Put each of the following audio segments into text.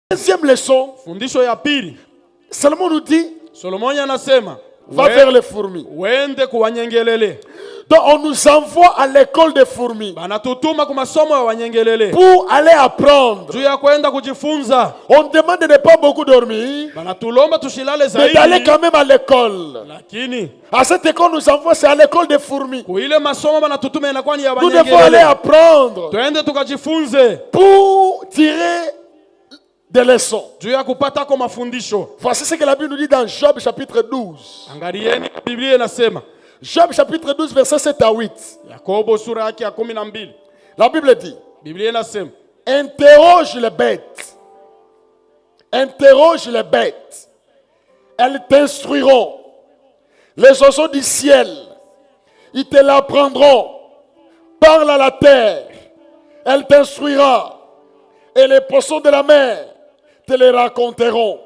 Deuxième leçon, fundisho ya pili, Salomon nous dit, Solomoni anasema va vers les fourmis. wende kuwanyengelele. Donc on nous envoie à l'école des fourmis Banatutuma kwa masomo ya wanyengelele pour aller apprendre. juu ya kwenda kujifunza. On demande de ne pas beaucoup dormir, Banatulomba tushilale mais d'aller zaidi, quand même à l'école. lakini À cette école, nous envoie, c'est à l'école des fourmis. kuile masomo banatutuma inakuwa ni ya Nous devons aller wanyengelele. apprendre Twende tukajifunze pour tirer des leçons. juu ya kupata kwa mafundisho. Voici ce que la Bible nous dit dans Job chapitre 12. Angalieni Biblia inasema, Job chapitre 12, versets 7 à 8. Yakobo sura yake ya 12. La Bible dit, Biblia inasema, interroge les bêtes. Interroge les bêtes. Elles t'instruiront. Les oiseaux du ciel, ils te l'apprendront. Parle à la terre, elle t'instruira. Et les poissons de la mer te les raconteront.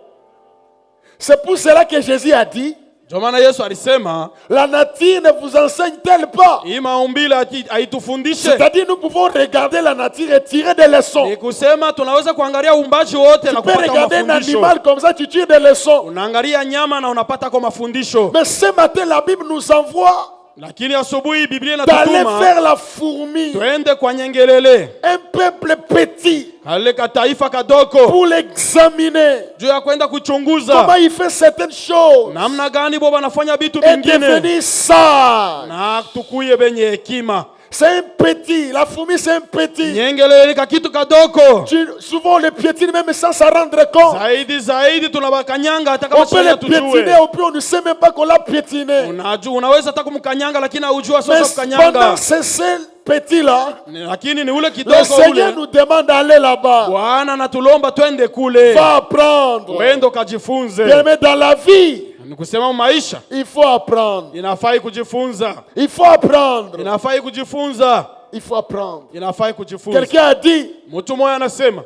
C'est pour cela que Jésus a dit, ndio maana Yesu alisema la nature ne vous enseigne-t-elle pas? hii maumbile haitufundishe. C'est-à-dire nous pouvons regarder la nature et tirer des leçons. Ni kusema tunaweza kuangalia uumbaji wote Tu na peux kupata regarder un mafundisho. animal comme ça, tu tires des leçons. Unaangalia nyama na unapata kwa mafundisho. Mais ce matin, la Bible nous envoie Lakini asubuhi Biblia d'aller inatutuma faire la fourmi, twende kwa nyengelele, un peuple petit, kale kataifa kadoko, pour l'examiner. juu ya kwenda kuchunguza Comment il fait certaines choses namna gani bo banafanya vitu et vingine devenir sage. na tukuye benye hekima. C'est un petit, la fourmi c'est un petit. Nyengelele ni kakitu kadoko. Souvent on les piétine même sans s'en rendre compte. Zaidi tunabakanyanga hata On kama peut sio les piétiner, tujue. au plus on ne sait même pas qu'on l'a piétiné. Unajua unaweza hata kumkanyanga lakini hujua Mais sasa pendant kukanyanga. ce seul petit-là, Lakini ni ule le kidogo Seigneur ule. nous demande d'aller là-bas. Bwana natulomba twende kule. Va apprendre. Wende ukajifunze. Mais dans la vie, Ni kusema maisha il faut apprendre. inafai kujifunza. Il faut apprendre. Inafai kujifunza. Il faut apprendre. Inafai kujifunza. Quelqu'un a dit, Mtu mmoja anasema,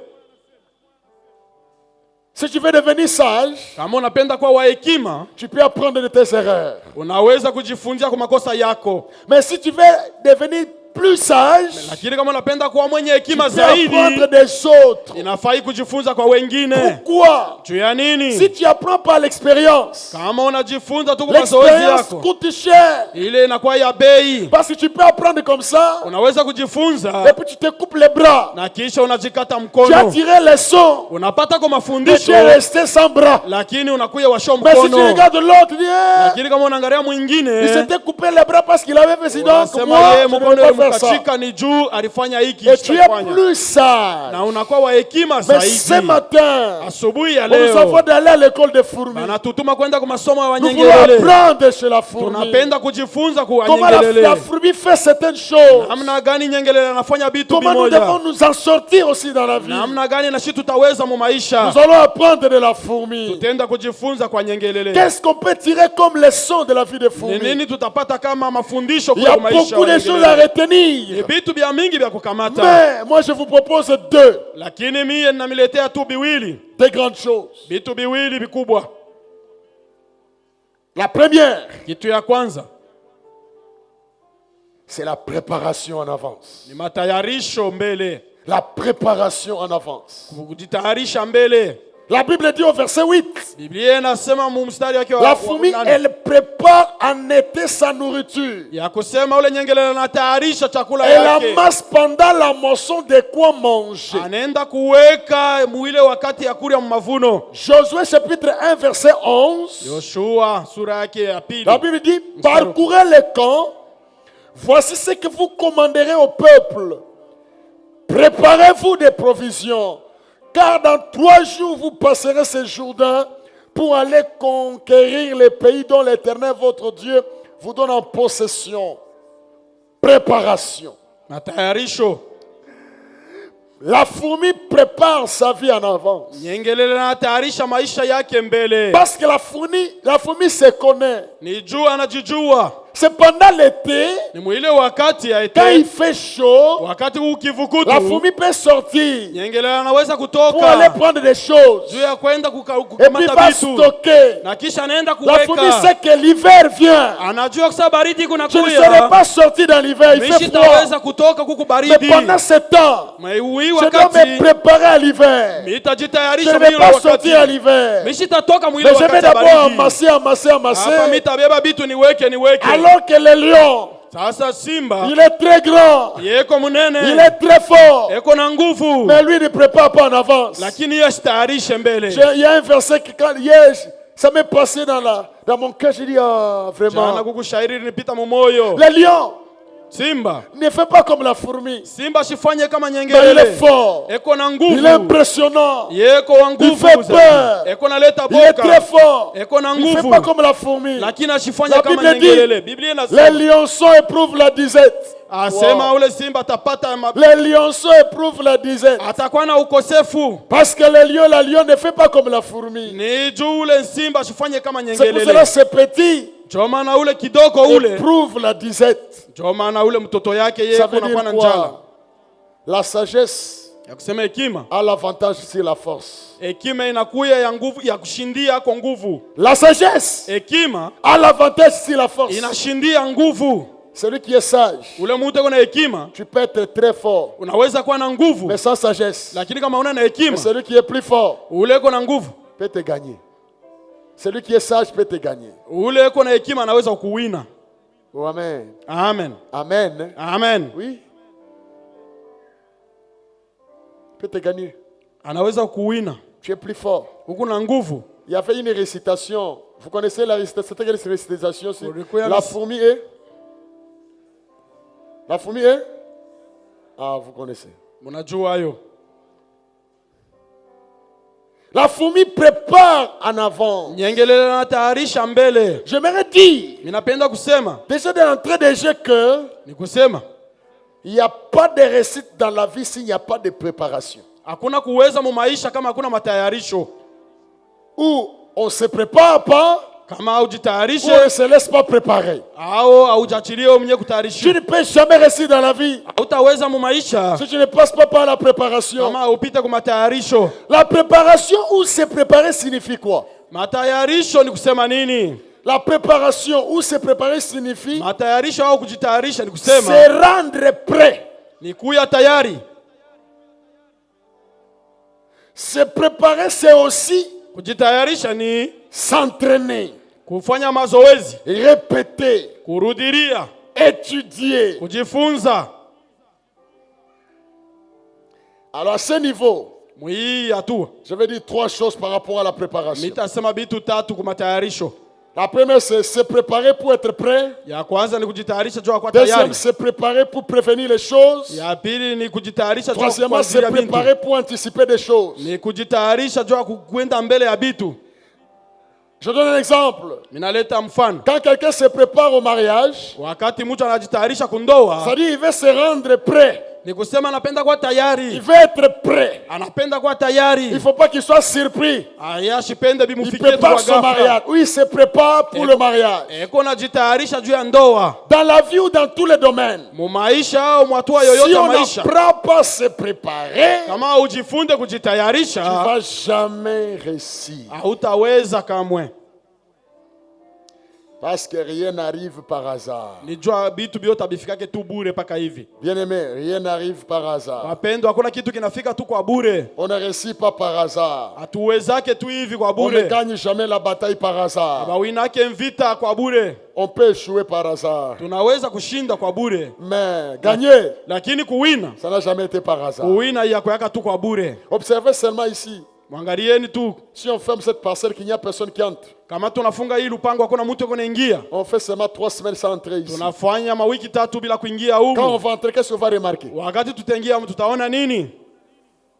si tu veux devenir sage, kama unapenda kuwa wa hekima, tu peux apprendre de tes erreurs. unaweza kujifunza kwa makosa yako. Mais si tu veux devenir plus sage, Lakini kama unapenda kuwa mwenye tu hekima peux apprendre zaidi, des autres. inafai kujifunza kwa wengine. Pourquoi? Juu ya nini? Si tu apprends par l'expérience, Kama unajifunza tu kwa mazoezi l'expérience yako, coûte cher. ile inakuwa ya bei. Parce que tu peux apprendre comme ça, Unaweza et kujifunza puis tu te coupes les bras. na kisha unajikata Tu as mkono. tiré les sons, Unapata kwa et tu mafundisho es resté sans bras. lakini unakuya washo Mais si tu mkono. regardes l'autre, tu dis, eh, Lakini kama unaangalia il mwingine s'était coupé les bras parce qu'il avait fait ci, donc unasema moi, yeye je ne mkono vais pas faire ça. ulimkachika ni juu alifanya hiki Et tu es sitafanya. plus sage. Na unakuwa wa hekima Mais ce zaidi. matin, Asubuhi ya on nous envoie leo d'aller à l'école des fourmis. anatutuma kwenda kwa masomo ya Nous voulons wanyengelele. apprendre chez la fourmi. Tunapenda kujifunza kwa Comment la wanyengelele. fourmi fait certaines choses. Namna gani nyengelele anafanya vitu Comment nous vimoja. devons nous en sortir aussi dans la vie. Namna gani na sisi tutaweza mu maisha. Nous allons apprendre de la fourmi. Tutenda kujifunza kwa nyengelele. Qu'est-ce qu'on peut tirer comme leçon de la vie des Ni fourmis? nini tutapata kama mafundisho Il y a kwa maisha beaucoup ya de choses à wanyengelele. retenir. Ni vitu vya mingi vya kukamata. Mais moi je vous propose deux Lakini mie namiletea tu biwili. des grandes choses. Vitu biwili vikubwa. La première, Kitu ya kwanza c'est la préparation en avance. ni matayarisho mbele. La préparation en avance. Kujitayarisha mbele. La Bible dit au verset 8, Biblia inasema mu mstari wake la fourmi, elle prépare en été sa nourriture. ya kusema ule nyengelele anatayarisha chakula Elle yake. amasse pendant la moisson de quoi manger. Anaenda kuweka mwile wakati ya kuria mavuno. Josué chapitre 1 verset 11. Yoshua sura yake ya pili. La Bible dit, parcourez les camps, voici ce que vous commanderez au peuple. Préparez-vous des provisions, car dans 3 jours vous passerez ce Jourdain pour aller conquérir les pays dont l'Éternel votre Dieu vous donne en possession. Préparation. Matayarisho. La fourmi prépare sa vie en avance. Nyengelele anatayarisha maisha yake mbele. Parce que la fourmi se connaît. Ni juu anajijua. C'est pendant l'été, Ni mwile wakati ya quand il ete, fait chaud, wakati ukivukutu, la fourmi peut sortir nyengele anaweza pour aller kutoka prendre des choses. juu ya kwenda Et puis kukamata va vitu, stocker. na kisha anaenda La fourmi kuweka. sait que l'hiver vient. Anajua kusa baridi Je ne kunakuya, serai pas sorti dans l'hiver, il fait froid. mishitaweza kutoka kuku Mais baridi. pendant ce temps, Hii je dois wakati me préparer à l'hiver. Je mitajitayarisha ne mwile vais pas wakati. sortir à l'hiver. Mishitatoka mwile Mais je vais wakati ya d'abord baridi. amasser. Hapa mitabeba bitu niweke. Alors que le lion, Sasa simba il est très grand, yeko il munene, est très fort. eko na nguvu, Mais lui ne prépare pas en avance. lakini yeye stayarishe mbele. Il y a un verset qui, quand hier, ça m'est passé dans mon cœur, j'ai dit, ah, Jana vraiment. kukushairi nipita mumoyo. Le lion Simba ne fait pas comme la fourmi. Simba shifanye kama Mais il est nyengelele, fort. eko na Il nguvu, est impressionnant. yeko wa Il nguvu fait zaidi. peur. Eko na leta Il est très boka, fort. eko na Il ne fait nguvu, pas comme la fourmi. lakini La ashifanye kama Bible dit, nyengelele. Biblia les inasema lionceaux éprouvent la disette. asema ule simba atapata Les lionceaux éprouvent la disette. atakuwa na ukosefu. Parce que le lion, la lion ne fait pas comme la fourmi. Ni juu ule simba ashifanye kama C'est pour nyengelele. cela c'est petit. Ndio maana ule kidogo ule, Éprouve la disette. ndio maana ule mtoto yake yeye Ça veut anakuwa na dire njala. quoi? La sagesse Ya kusema hekima, a l'avantage sur la force. hekima inakuya ya nguvu ya kushindia kwa nguvu. La sagesse Hekima a l'avantage sur la force. inashindia nguvu. Celui qui est sage, Ule mtu ako na hekima tu peux être très fort, unaweza kuwa na nguvu, mais sans sagesse. lakini kama una na Mais hekima celui qui est plus fort ule uko na nguvu, peut te gagner. Celui qui est sage peut te gagner. ule uko na hekima anaweza kukuwina. Oh, amen. Amen, Amen. amen. Oui. Peut te gagner. Anaweza kukuwina, Tu es plus fort. uko na nguvu. Il y avait une récitation. Vous connaissez la récitation? C'était quelle récitation? C'est Ulikuwa la na- fourmi est. La fourmi est. Ah, vous connaissez. Mnajua hayo. La fourmi prépare en avant. Nyengelele anatayarisha mbele. J'aimerais dire, Ninapenda kusema, déjà d'entrée de jeu, que ni kusema il n'y a pas de réussite dans la vie s'il n'y a pas de préparation. hakuna kuweza mu maisha kama hakuna matayarisho. Ou on ne se prépare pas, Kama ou on ne haujitayarishe se laisse pas préparer. au haujachilia wewe mwenyewe Tu kutayarisha, ne peux jamais réussir dans la vie hautaweza mu maisha si tu ne passes pas par la préparation. kama upite kwa matayarisho. La préparation ou se préparer signifie quoi? Matayarisho ni kusema nini? La préparation ou se préparer signifie Matayarisho au kujitayarisha ni se kusema rendre prêt. ni kuya tayari. Se préparer, c'est aussi Kujitayarisha ni s'entraîner, kufanya mazoezi, répéter, kurudiria, étudier. kujifunza. Alors à ce niveau, Mwii hatua je vais dire trois choses par rapport à la préparation. mitasema bitu tatu kwa matayarisho. La première, c'est se préparer pour être prêt. Ya kwanza ni kujitayarisha juu ya kuwa Deuxième, tayari. se préparer pour prévenir les choses. Ya pili ni kujitayarisha juu ya Troisièmement, se kuanzilia bintu. préparer pour anticiper des choses. Ni kujitayarisha juu ya kwenda mbele ya bitu. Je donne un exemple. Minaleta mfano. Quand quelqu'un se prépare au mariage, Wakati mtu anajitayarisha kundoa, ça dit qu'il veut se rendre prêt. ni kusema anapenda kuwa Il tayari. veut être prêt. Anapenda kuwa Il tayari. ne faut pas qu'il soit surpris. Ayashipende Il bimufikie tu kwa prépare son ghafla. mariage. Oui, il se prépare pour le mariage. Eko najitayarisha juu ya ndoa. Dans la vie ou dans tous les domaines. Mu maisha au mwatua Si yoyote ya on maisha. n'apprend pas à se préparer, Kama ujifunde tu ne kujitayarisha, vas jamais réussir. hautaweza kamwe. Parce que rien n'arrive par hasard. Nijua bitu byote abifikake tu bure paka hivi. Bien aimé, rien n'arrive par hasard. Wapendwa, hakuna kitu kinafika tu kwa bure. On ne réussit pas par hasard. Hatuwezake tu hivi kwa On ne bure. gagne jamais la bataille par hasard. Bawinake mvita kwa bure. On peut échouer par hasard. Tunaweza kushinda kwa bure, Mais gagner, lakini kuwina, ça n'a jamais été par hasard. kuwina yako yaka tu kwa bure. Observez seulement ici. Mwangalieni tu, Si on ferme cette parcelle, qu'il n'y a personne qui entre. kama tunafunga hii lupango hakuna mtu kunaingia. On fait seulement 3 semaines sans entrer ici. Tunafanya mawiki tatu bila kuingia Quand on humu. va entrer, qu'est-ce qu'on va remarquer? Wakati tutaingia tutaona nini?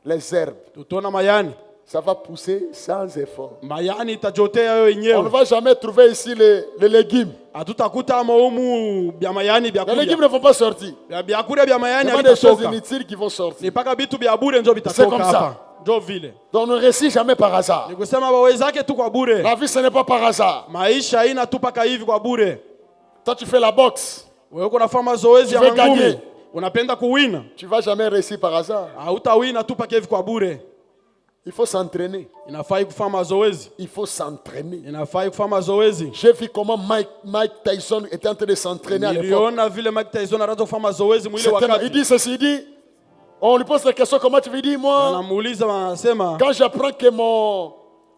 Les herbes. Tutaona mayani. Ça va pousser sans effort. Mayani itajotea yo On ne yenyewe. va jamais trouver ici les légumes. Hatutakuta humu bya mayani bya Les légumes kulia. ne vont pas sortir. Bya kulia bya mayani Il y a des choses havitatoka. inutiles qui vont sortir. Ni paka bitu bya bure ndio C'est vitatoka comme ça. hapa. Ndio vile. Donc on ne réussit jamais par hasard. Ni kusema wawezake tu kwa bure. La vie, ce n'est pas par hasard. Maisha haina tu paka hivi kwa bure. Toi, tu fais la boxe. Wewe uko nafanya mazoezi Tu ya veux gagner. ngumi. Unapenda kuwina. Tu ne vas jamais réussir par hasard. Hautawina tu paka hivi kwa bure. Il faut s'entraîner. Inafai kufanya mazoezi. Il faut s'entraîner. Inafai kufanya mazoezi. J'ai vu comment Mike Tyson était en train de s'entraîner à l'époque. Niliona vile Mike Tyson anaanza kufanya mazoezi mwile Il wakati. dit ceci, il dit, on lui pose la question, comment tu veux dire, moi, Anamuuliza wanasema quand j'apprends que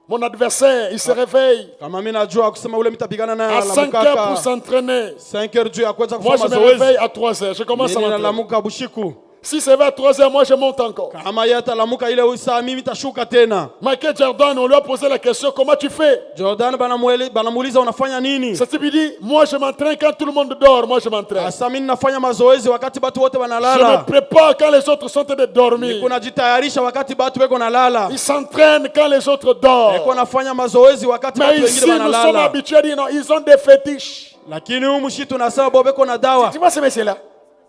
mon adversaire, il se réveille kama mimi najua kusema ule mtapigana naye à 5 heures pour alamukaka s'entraîner. 5 heures juu ya kwanza Moi, kufanya je me réveille mazoezi. à 3 heures. Je commence à Mimi m'entraîner. nalamuka bushiku. Si c'est vers 3 heures, moi, je monte encore. Kama yeye atalamuka ile saa mimi tashuka tena. Michael Jordan, on lui a posé la question, comment tu fais? Jordan banamuuliza unafanya nini? Ce type, il dit, moi, je m'entraîne quand tout le monde dort. Moi, je m'entraîne. Asa mimi nafanya mazoezi wakati batu wote Je me banalala. prépare quand les autres sont en train de dormir. Niko najitayarisha wakati batu weko nalala. Il s'entraîne quand les autres Niko dorment. nafanya mazoezi wakati Mais watu ici, wengine nous sommes banalala. habitués, non, ils ont des fétiches. Lakini humu shi tunasema bobe kuna dawa. Tu vois ce monsieur-là?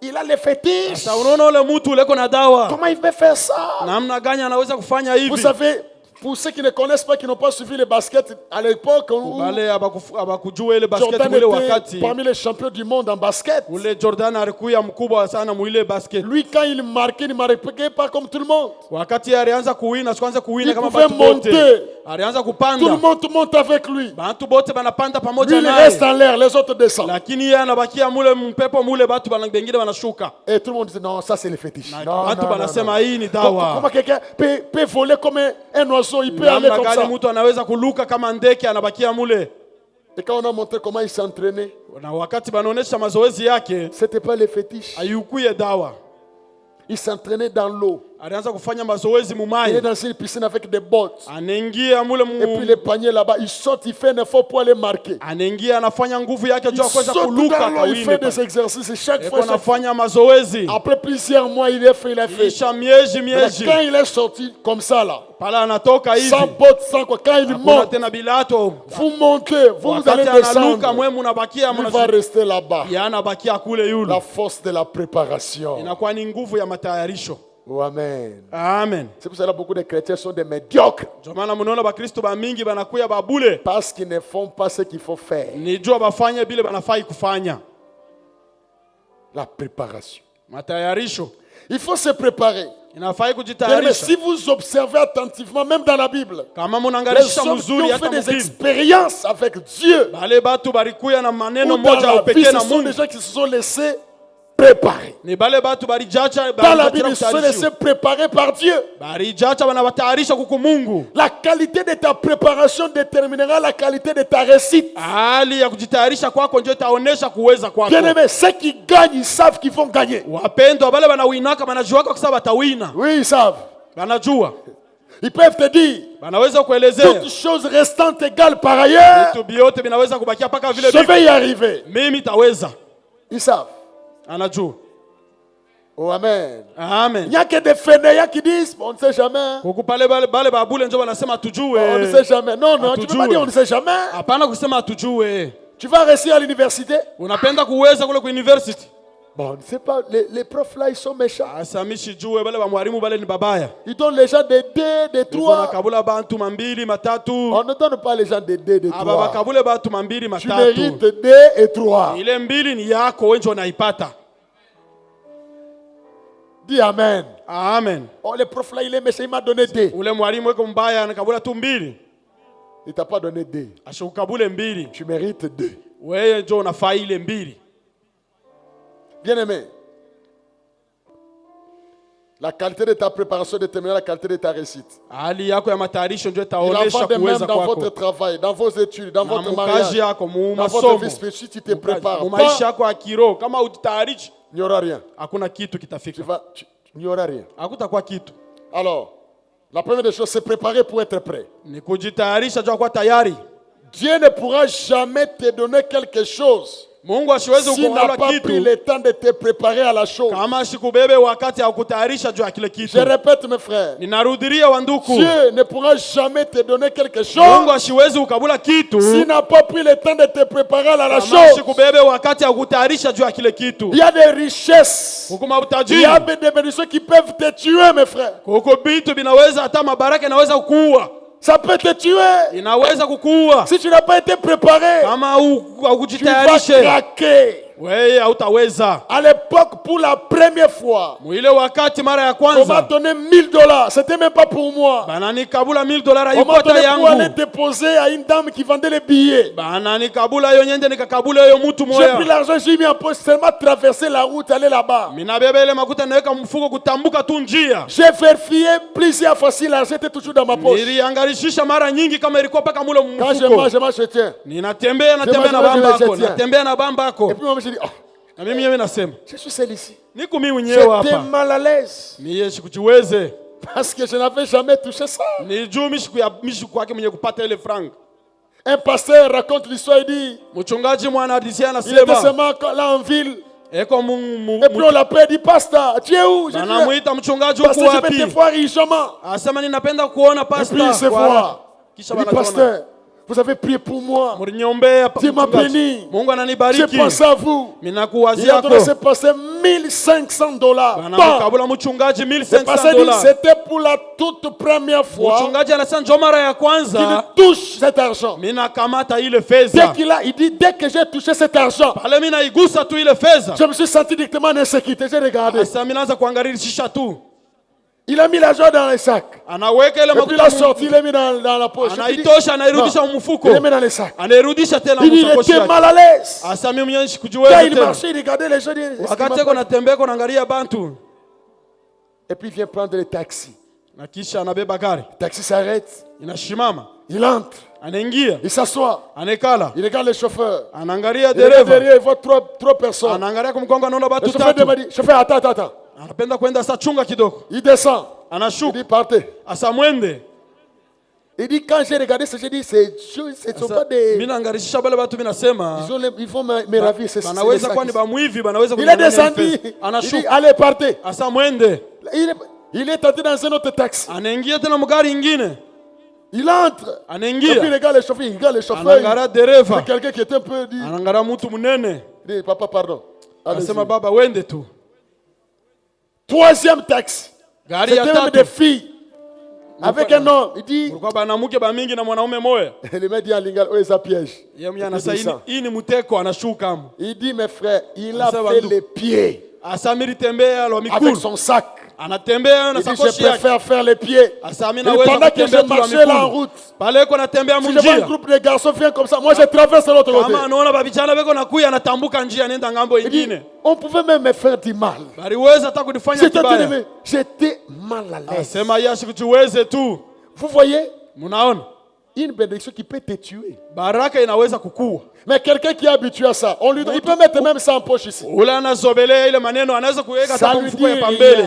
Il a les fétiches. Sasa unaona ule mtu ule kuna dawa. Comment il peut faire ça? Namna gani anaweza kufanya Vous hivi? savez, pour ceux qui ne connaissent pas, qui n'ont pas suivi le basket à l'époque où Bale abakujua ile basket Jordan mwile était wakati. parmi les champions du monde en basket. Ule Jordan alikuwa mkubwa sana mwile basket. Lui, quand il ne marquait pas comme tout le monde. Wakati alianza kuwina, sikuanza kuwina Il kama pouvait batu bote. monter. Alianza Tout le kupanda. monde monte avec lui. Bantu bote banapanda Lui, pamoja il reste naye. en l'air, les autres descendent. Lakini yeye anabakia mule mpepo mule batu bengine banashuka. Et tout le monde dit non, ça c'est le fétiche. Na Non, batu non, non, banasema non. hii ni dawa. Comment quelqu'un peut voler comme un oiseau, il peut aller Namna comme ça. gani mtu anaweza kuluka kama ndeke anabakia mule? Et quand on a montré comment il s'entraînait, Na wakati banaonesha mazoezi yake, c'était pas les fétiches. hayukuye dawa. Il s'entraînait dans l'eau. Alianza kufanya mazoezi Il est mumai. dans une piscine avec des bottes. Anaingia mule Et puis les paniers là-bas, il saute, il fait un effort pour aller marquer. anaingia anafanya nguvu yake Il juu ya kuweza saute kuluka dans l'eau, il fait kawini. des exercices. Chaque Eko fois, chaque fois. anafanya mazoezi. Après plusieurs mois, il a fait. Isha miezi Mais quand il est sorti comme ça là, pale anatoka hivi. sans bottes, sans quoi, quand il Hakuna monte, tena bilato. vous montez, vous allez Wakati analuka descendre. mwe munabakia Il va rester là-bas. anabakia kule yule. La force de la préparation. Inakuwa ni nguvu ya matayarisho. Oh, amen. Amen. C'est pour cela que beaucoup de chrétiens sont des médiocres. Ndio maana mnaona bakristo ba mingi banakuya babule. Parce qu'ils ne font pas ce qu'il faut faire. Nijua bafanye bile banafai kufanya. La préparation. Matayarisho. Il faut se préparer. Inafai Mais kujitayarisha. si vous observez attentivement, même dans la Bible, Kama les munaangalisha hommes qui mzuri ont hata fait des mubili. expériences avec Dieu, Bale batu barikuya na maneno ou dans moja la au vie, pekee ce na sont Mungu. des gens qui se sont laissés préparer. Ni bale batu barijacha Dans la Bible, ils se sont laissés préparer par Dieu. barijacha banabatayarisha kuku Mungu. La qualité de ta préparation déterminera la qualité de ta réussite. Hali ya kujitayarisha kwako ndio itaonesha kuweza kwako. Bien aimé, ceux qui gagnent, ils savent qu'ils vont gagner. Wapendwa bale banawinaka banajua kwa sababu batawina. Oui, ils savent. Banajua. Ils peuvent te dire, Banaweza kuelezea. toutes choses restantes égales par ailleurs, Vitu vyote vinaweza kubakia paka vile je vais y arriver. mimi taweza. Ils savent. Anajua. Oh, amen. Il Amen. n'y a que des fainéants qui disent, on ne sait jamais. Kuku pale babule ndio wanasema On ne tujue. sait jamais. Non, non, tu ne peux pas dire on ne sait jamais. Hapana kusema tujue. Tu vas rester à l'université. Unapenda kuweza kule ku university. Bon, on ne sait pas. Les profs là, ils sont méchants. Asamishi jue bale ba mwalimu bale ni babaya. Ils donnent les gens des 2, des Kuna 3. kabula bantu mambili matatu. On ne donne pas les gens des 2, des Aba 3. bakabule bantu mambili Tu matatu. mérites 2 et 3. Ile mbili ni yako wewe ndio unaipata. Dis amen. Amen. Oh, le prof là, il est méchant, il m'a donné 2. Ule mwalimu weko mbaya anakabula tu mbili. Il t'a pas donné 2. Ashukabule mbili. Tu mérites 2. Wewe ndio unafaa ile mbili. Bien aimé, la qualité de ta préparation déterminera la qualité de ta réussite. Hali yako ya matayarisho ndio Il en itaonesha va de même kuweza dans kwako. votre travail, dans vos études, dans Na votre mukaji mariage, yako mu dans votre masomo. vie spirituelle. Si tu te prépares Mu maisha pas, yako ya kiroho kama ujitayarishi il n'y aura rien. hakuna kitu kitafika. Il n'y aura rien. Hakutakuwa kitu. Alors, la première des choses, c'est préparer pour être prêt. Ni kujitayarisha jua kwa tayari. Dieu ne pourra jamais te donner quelque chose Mungu asiwezi s'il n'a kukupa pas pris kitu le temps de te préparer à la chose. kama sikubebe wakati ya kutayarisha juu ya kile kitu. Je répète, mes frères, Ninarudilia wanduku. Dieu ne pourra jamais te donner quelque Mungu chose asiwezi kukabula kitu s'il n'a pas pris le temps de te préparer à la kama chose. sikubebe wakati ya kutayarisha juu ya kile kitu. Il y a des richesses, Kukuma il y utajiri. a des bénédictions qui peuvent te tuer, mes frères. Kuko bitu binaweza hata mabaraka inaweza kuua. Ça peut te tuer. inaweza kukuua Si tu n'as pas été préparé, kama tu vas hukujitayarishe. craquer. Wewe hautaweza. À l'époque, pour la première fois, Mwile wakati mara ya on m'a kwanza donné $1000. C'était même pas pour moi. bananikabula $1000 On m'a haikuwa donné pour aller yangu. déposer à une dame qui vendait les billets. Bananikabula hiyo nyende nikakabula hiyo mtu J'ai pris moya. l'argent, j'ai mis en poche, seulement traverser la route, aller là-bas. Minabeba ile makuta naweka mfuko kutambuka tu njia. J'ai vérifié plusieurs fois si l'argent était toujours dans ma poche. Niliangarishisha mara nyingi kama ilikuwa paka mule Quand je mfuko. mange, je tiens. Ninatembea mange, na bamba je yako, tiens. natembea na bamba Et yako. puis moi, je dis, oh, Na mimi yeye nasema, je suis seul ici. niko mimi mwenyewe J'étais hapa. mal à l'aise. Mie sikujiweze. Parce que je n'avais jamais touché ça. Ni juu mishiku yake mwenye kupata ile franc. Un pasteur raconte l'histoire, il dit, Mchungaji mwana hadisia il était anasema, seulement là en ville. eko Et puis on l'appelle, il dit, pasteur, tu es où? Je dis, anamuita mchungaji huko pasteur, je vais te wapi? voir richement. Asema ninapenda kuona Et puis il pastor. se voit. Kisha Il dit, wanaona. pasteur, vous avez prié pour moi. Mliniombea Dieu m'a mchungaji. béni. Mungu J'ai ananibariki. pensé à vous. Il Minakuwazia a donné ce yako. pasteur $1,500. Bon. Anamkabula mchungaji Le pasteur dit, $1,500. c'était pour la toute première fois Mchungaji anasema ndio mara ya qu'il kwanza touche cet argent. mina kamata ile Dès fedha. qu'il a, il dit, dès que j'ai touché cet argent, Pale mina igusa tu ile fedha. je me suis senti directement en insécurité. J'ai regardé. Sasa mimi naanza kuangalisha tu. Il a mis l'argent dans les sacs. Anaweka ile Et puis il makuta a sorti, il l'a mis dans la poche. Et puis, anaitosha anairudisha mfuko. il l'a mis dans les sacs. Anairudisha tena Il dit, il mfuko était yake. mal à l'aise. Asa mimi mwenyewe Quand sikujiweza il tena. marchait, il regardait les gens. Il dit, est-ce qu'il Wakati m'a ako pas- natembea ko naangalia bantu. Et puis il vient prendre le taxi. Na kisha anabeba gari. Le taxi s'arrête. Inashimama. Il entre. Anaingia. Il s'assoit. Anekala. Il regarde le chauffeur. Anaangalia Il regarde dereva. derrière, il voit trois personnes. Anaangalia kumgongo anaona Le watu chauffeur tatu. dit, chauffeur, attends. Anapenda kwenda saa chunga kidogo. Il descend. Il Anashuka. dit, partez. Asa mwende. Il dit, quand j'ai regardé ça, j'ai dit, c'est ce ne sont pas des... Mimi naangarisha bale watu mimi nasema Ils vont me ravir. C'est banaweza ça kuwa ni bamwivi, banaweza il est kunyang'anya descendu. pesa. Il dit, Anashuka. allez, partez. Asa mwende. Il est entré dans un autre taxi. Anaingia tena mgari ingine. Il entre. Et puis Anaingia. il regarde le chauffeur. Il regarde le chauffeur. Anaangalia dereva. C'est quelqu'un qui était un peu dit. Anaangalia mtu munene. Il dit, papa, pardon. Allez-y. Anasema baba wende tu. Troisième taxi. Gari C'était ya même des tatu. filles. Avec un homme. Il dit, Kulikuwa banamuke bamingi na mwanaume moya. le mec dit à Lingal, oh, c'est un piège. Yeye mwenye Il anasema dit ça. hii ni muteko anashuka hapo. Il dit, mes frères, il a Ça va, fait nous. les pieds Asa mimi tembea lo avec mikuru. son sac. Anatembea na Il dit, sakoshi je yake. préfère faire les pieds. Asa mimi Et naweza pendant que je kutembea tu la marchais là en mikuru. route, Pale ko natembea si je vois un munjia. groupe de garçons vient comme ça, moi je traverse de l'autre côté. Kama anaona babijana beko nakuya anatambuka njia nenda ngambo Il dit, ingine. on pouvait même me faire du mal. Baliweza hata kunifanya J'étais kibaya. tellement- J'étais mal à l'aise. Asema yeye sikujiweze tu. Vous voyez, Munaona? une bénédiction qui peut te tuer. Baraka inaweza kukua. Mais quelqu'un qui est habitué à ça, on lui donne, il peut mettre même ça en poche ici. Ule anazobelea ile maneno anaweza kuweka hata Ça kwa lui dit mfuko ya rien. pambele.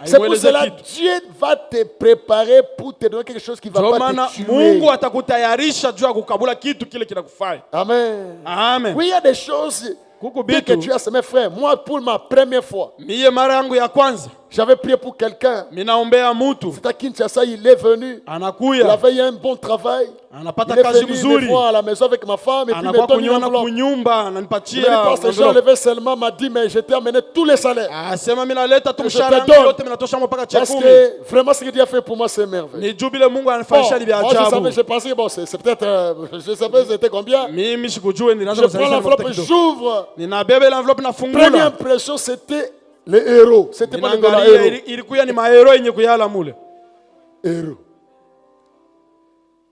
C'est pour Haimueleze cela kitu. Dieu va te préparer pour te donner quelque chose qui va Ndio pas maana te tuer. Mungu atakutayarisha juu ya kukabula kitu kile kinakufanya. Amen. Amen. Oui, il y a des choses Kuku dès que bitu. tu as ça, mes frères. Moi, pour ma première fois, Miye mara yangu ya kwanza j'avais prié pour quelqu'un. minaombea mtu C'est à Kinshasa, il est venu. Il anakuya avait eu un bon travail. anapata Il est kazi venu me mzuri voir à la maison avec ma femme et puis il me anakuwa donne une kuniona enveloppe. kunyumba Il m'a dit, ananipatia parce que j'ai envelope. enlevé seulement, m'a dit, mais je t'ai amené tous les salaires. Asema mimi naleta tu Je mshahara te yangu donne. yote minatosha mpaka cha Parce 10. que vraiment, ce que Dieu a fait pour moi, c'est merveilleux. Ni juu bile Mungu Bon, ananifanyisha ni vya moi, je savais, ajabu. j'ai pensé, bon, c'est peut-être, je savais c'était combien. Mimi sikujua ninaanza Je prends kuzalisha l'enveloppe, mafuta kidogo. j'ouvre. Ninabeba ile envelope Première nafungula. impression, c'était les héros. C'était pas les dollars, Ninaangalia héros. ilikuwa ni mahero yenye kuyala mule. Héros.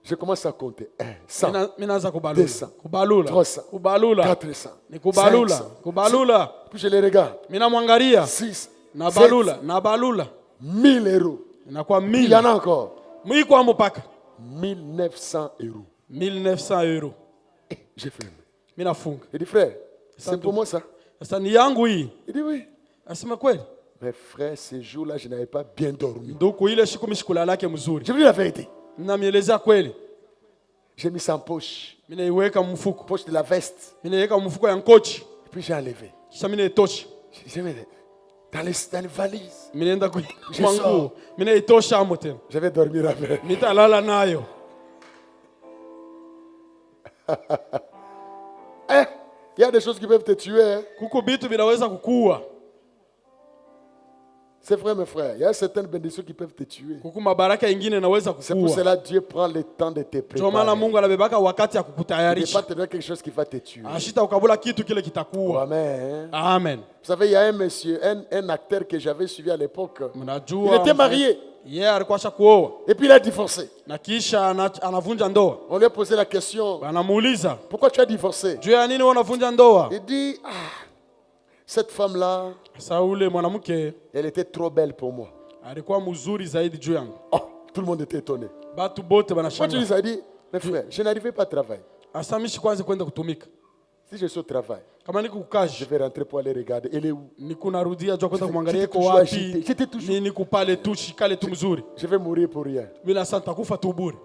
Je commence à compter. 1, 100, Mimi naanza kubalula. 200, Kubalula. 300, Kubalula. 400. Ni kubalula. 500. Kubalula. Puis je les regarde. Mimi namwangalia. 6, Na balula, na balula. 1000 euros. Inakuwa Il y en 1000. a encore. Mwiko mpaka 1900 euros. 1900 euros. J'ai fermé. Mimi nafunga. Il dit, frère, Ça c'est pour tout. moi ça. Sasa ni yangu hii. Il dit, oui. Asema kweli. Mes frères, ce jour-là, je n'avais pas bien dormi. Nduku ile siku mishikula lake mzuri. Je vous dis la vérité. Namielezea kweli. J'ai mis ça en poche. Mimi naiweka mfuko. Poche de la veste. Mimi naiweka mfuko ya nkochi. Et puis j'ai enlevé. Kisha mimi naitosha. J'ai mis dans les valises. Mimi naenda Je kwa nguo. Mimi naitosha hapo tena. Je vais dormir avec. Nitalala nayo. Il y a des choses qui peuvent te tuer. Hein. Kuku bitu vinaweza kukua. C'est vrai, mes frères. Il y a certaines bénédictions qui peuvent te tuer. Kuku mabaraka ingine inaweza C'est pour kukua. cela que Dieu prend le temps de te Ndio maana préparer. Mungu anabebaka wakati ya Il ne va kukutayarisha. pas te donner quelque chose qui va te tuer. Ashita ukabula kitu kile kitakuwa. Amen. Amen. Vous savez, il y a un monsieur, un acteur que j'avais suivi à l'époque. Il Mnajua était marié yeye alikuwa shakuoa et puis il a divorcé. na kisha anavunja ndoa. On lui a posé la question, Anamuuliza, pourquoi tu as divorcé? juu ya nini wewe unavunja ndoa? Il dit, cette femme-là, Sasa ule mwanamke elle était trop belle pour moi. alikuwa mzuri zaidi juu yangu. Oh, tout le monde était étonné. Batu bote Moi, tu banashanga. lui as dit, mes frères, je n'arrivais pas à travailler. Asa mishi kwanza kwenda kutumika. Si je suis au travail, Kama niko je kukaji, vais rentrer pour aller regarder. Elle est où? niko narudia juu kwenda kumwangalia J'étais iko toujours wapi. agité. J'étais toujours- Nini kupale tu shikale tu mzuri. Je vais mourir pour rien. Bila santa kufa tu bure.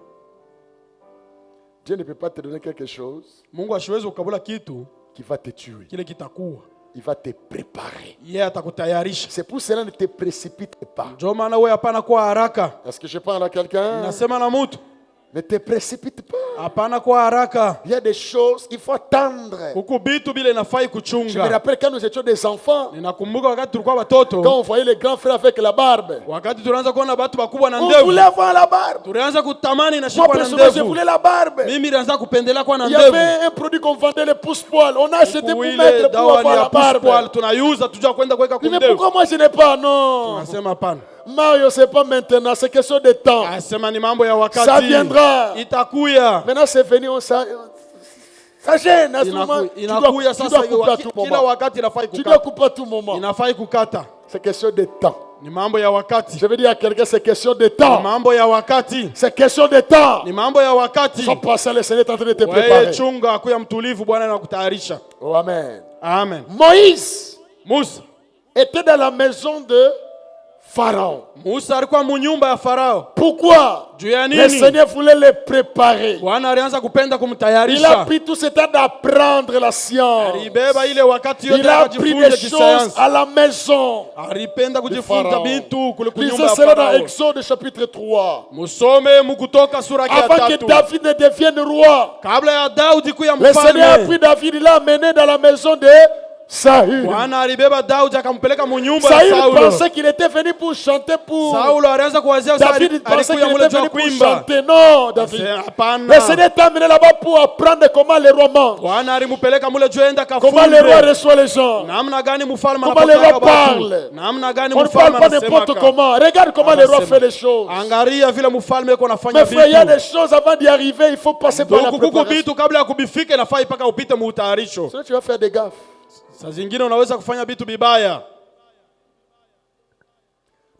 Dieu ne peut pas te donner quelque chose Mungu ashiwezi ukabula kitu qui va te tuer. kile kitakuwa. Il va te préparer. Yeye atakutayarisha. C'est pour cela ne te précipite pas. Ndio maana wewe hapana kuwa haraka. Est-ce que je parle à quelqu'un? Nasema na mtu, Ne te précipite pas. hapana kuwa haraka. Il y a des choses, il faut attendre. Huku bitu bila inafai Je me kuchunga. rappelle quand nous étions des enfants, Ninakumbuka wakati tulikuwa quand watoto, on voyait les grands frères avec la barbe. wakati tunaanza kuona watu wakubwa na On ndevu, voulait avoir la barbe. tulianza kutamani na Moi, shikwa na personnellement, je ndevu. voulais la barbe. Mimi nilianza kupendelea kuwa na Il y ndevu. avait un produit qu'on vendait, les pousse-poils. On a acheté pour Huku ile mettre, pour dawa ni avoir ya la barbe. push-pull tunaiuza tujua kwenda kuweka Mais kundevu. pourquoi moi je n'ai pas? Non. Nasema hapana. Mario, c'est pas maintenant, c'est question de temps. Asema ni mambo ya wakati. Ça viendra. Itakuya. Maintenant, c'est venu, ça gêne. À ce moment, Inakuya tu dois sasa couper à tout kila moment. wakati inafai Tu dois kukata. couper à tout moment. Inafai kukata. C'est question de temps. Ni mambo ya wakati. Je veux dire à quelqu'un, c'est question de Ni temps. mambo ya wakati. C'est question de temps. Ni mambo ya wakati. Sois patient, le Seigneur est en train de te Wewe préparer. chunga kuya mtulivu, Bwana anakutayarisha. Oh, amen. Amen. Moïse Musa. était dans la maison de Pharaon. Musa alikuwa munyumba ya Farao. Pourquoi? Juu ya Le nini? Seigneur voulait les préparer. Bwana alianza kupenda Il a kumtayarisha. pris tout ce temps d'apprendre la science. Alibeba ile wakati yote Il a appris akajifunza des choses kisayansi. à la maison Alipenda de kujifunza Pharaon. vitu kule kunyumba Lisez ya cela dans Farao. Exode chapitre 3. Musome mukutoka sura ya Avant que 3. David ne devienne roi, Kabla ya Daudi kuya le Seigneur a mfalme. pris David, il l'a amené dans la maison de Saül. Bwana alibeba Daudi akampeleka munyumba ya Saül Saulo. pensait qu'il était venu pour chanter pour... Saulo alianza kuwazia David pensait qu'il alikuya mule était juu venu ya pour kuimba. chanter. Non, David. Hapana. Le Seigneur t'a amené là-bas pour apprendre comment les rois mangent, Bwana alimupeleka mule juu enda comment les rois kafunde. reçoivent les gens. Namna gani mfalme Comment les anapokea rois watu. parlent. Namna gani On ne parle mfalme pas n'importe anasema. comment. Regarde comment les rois font les choses. Angalia vile mfalme yuko anafanya Mes frères, il y a vitu. des choses avant d'y arriver, il faut passer par la Ndugu, kuku préparation. vitu kabla ya kubifika inafaa ipaka upite muutayarisho. Sinon, tu vas faire des gaffes. Saa zingine unaweza kufanya vitu vibaya.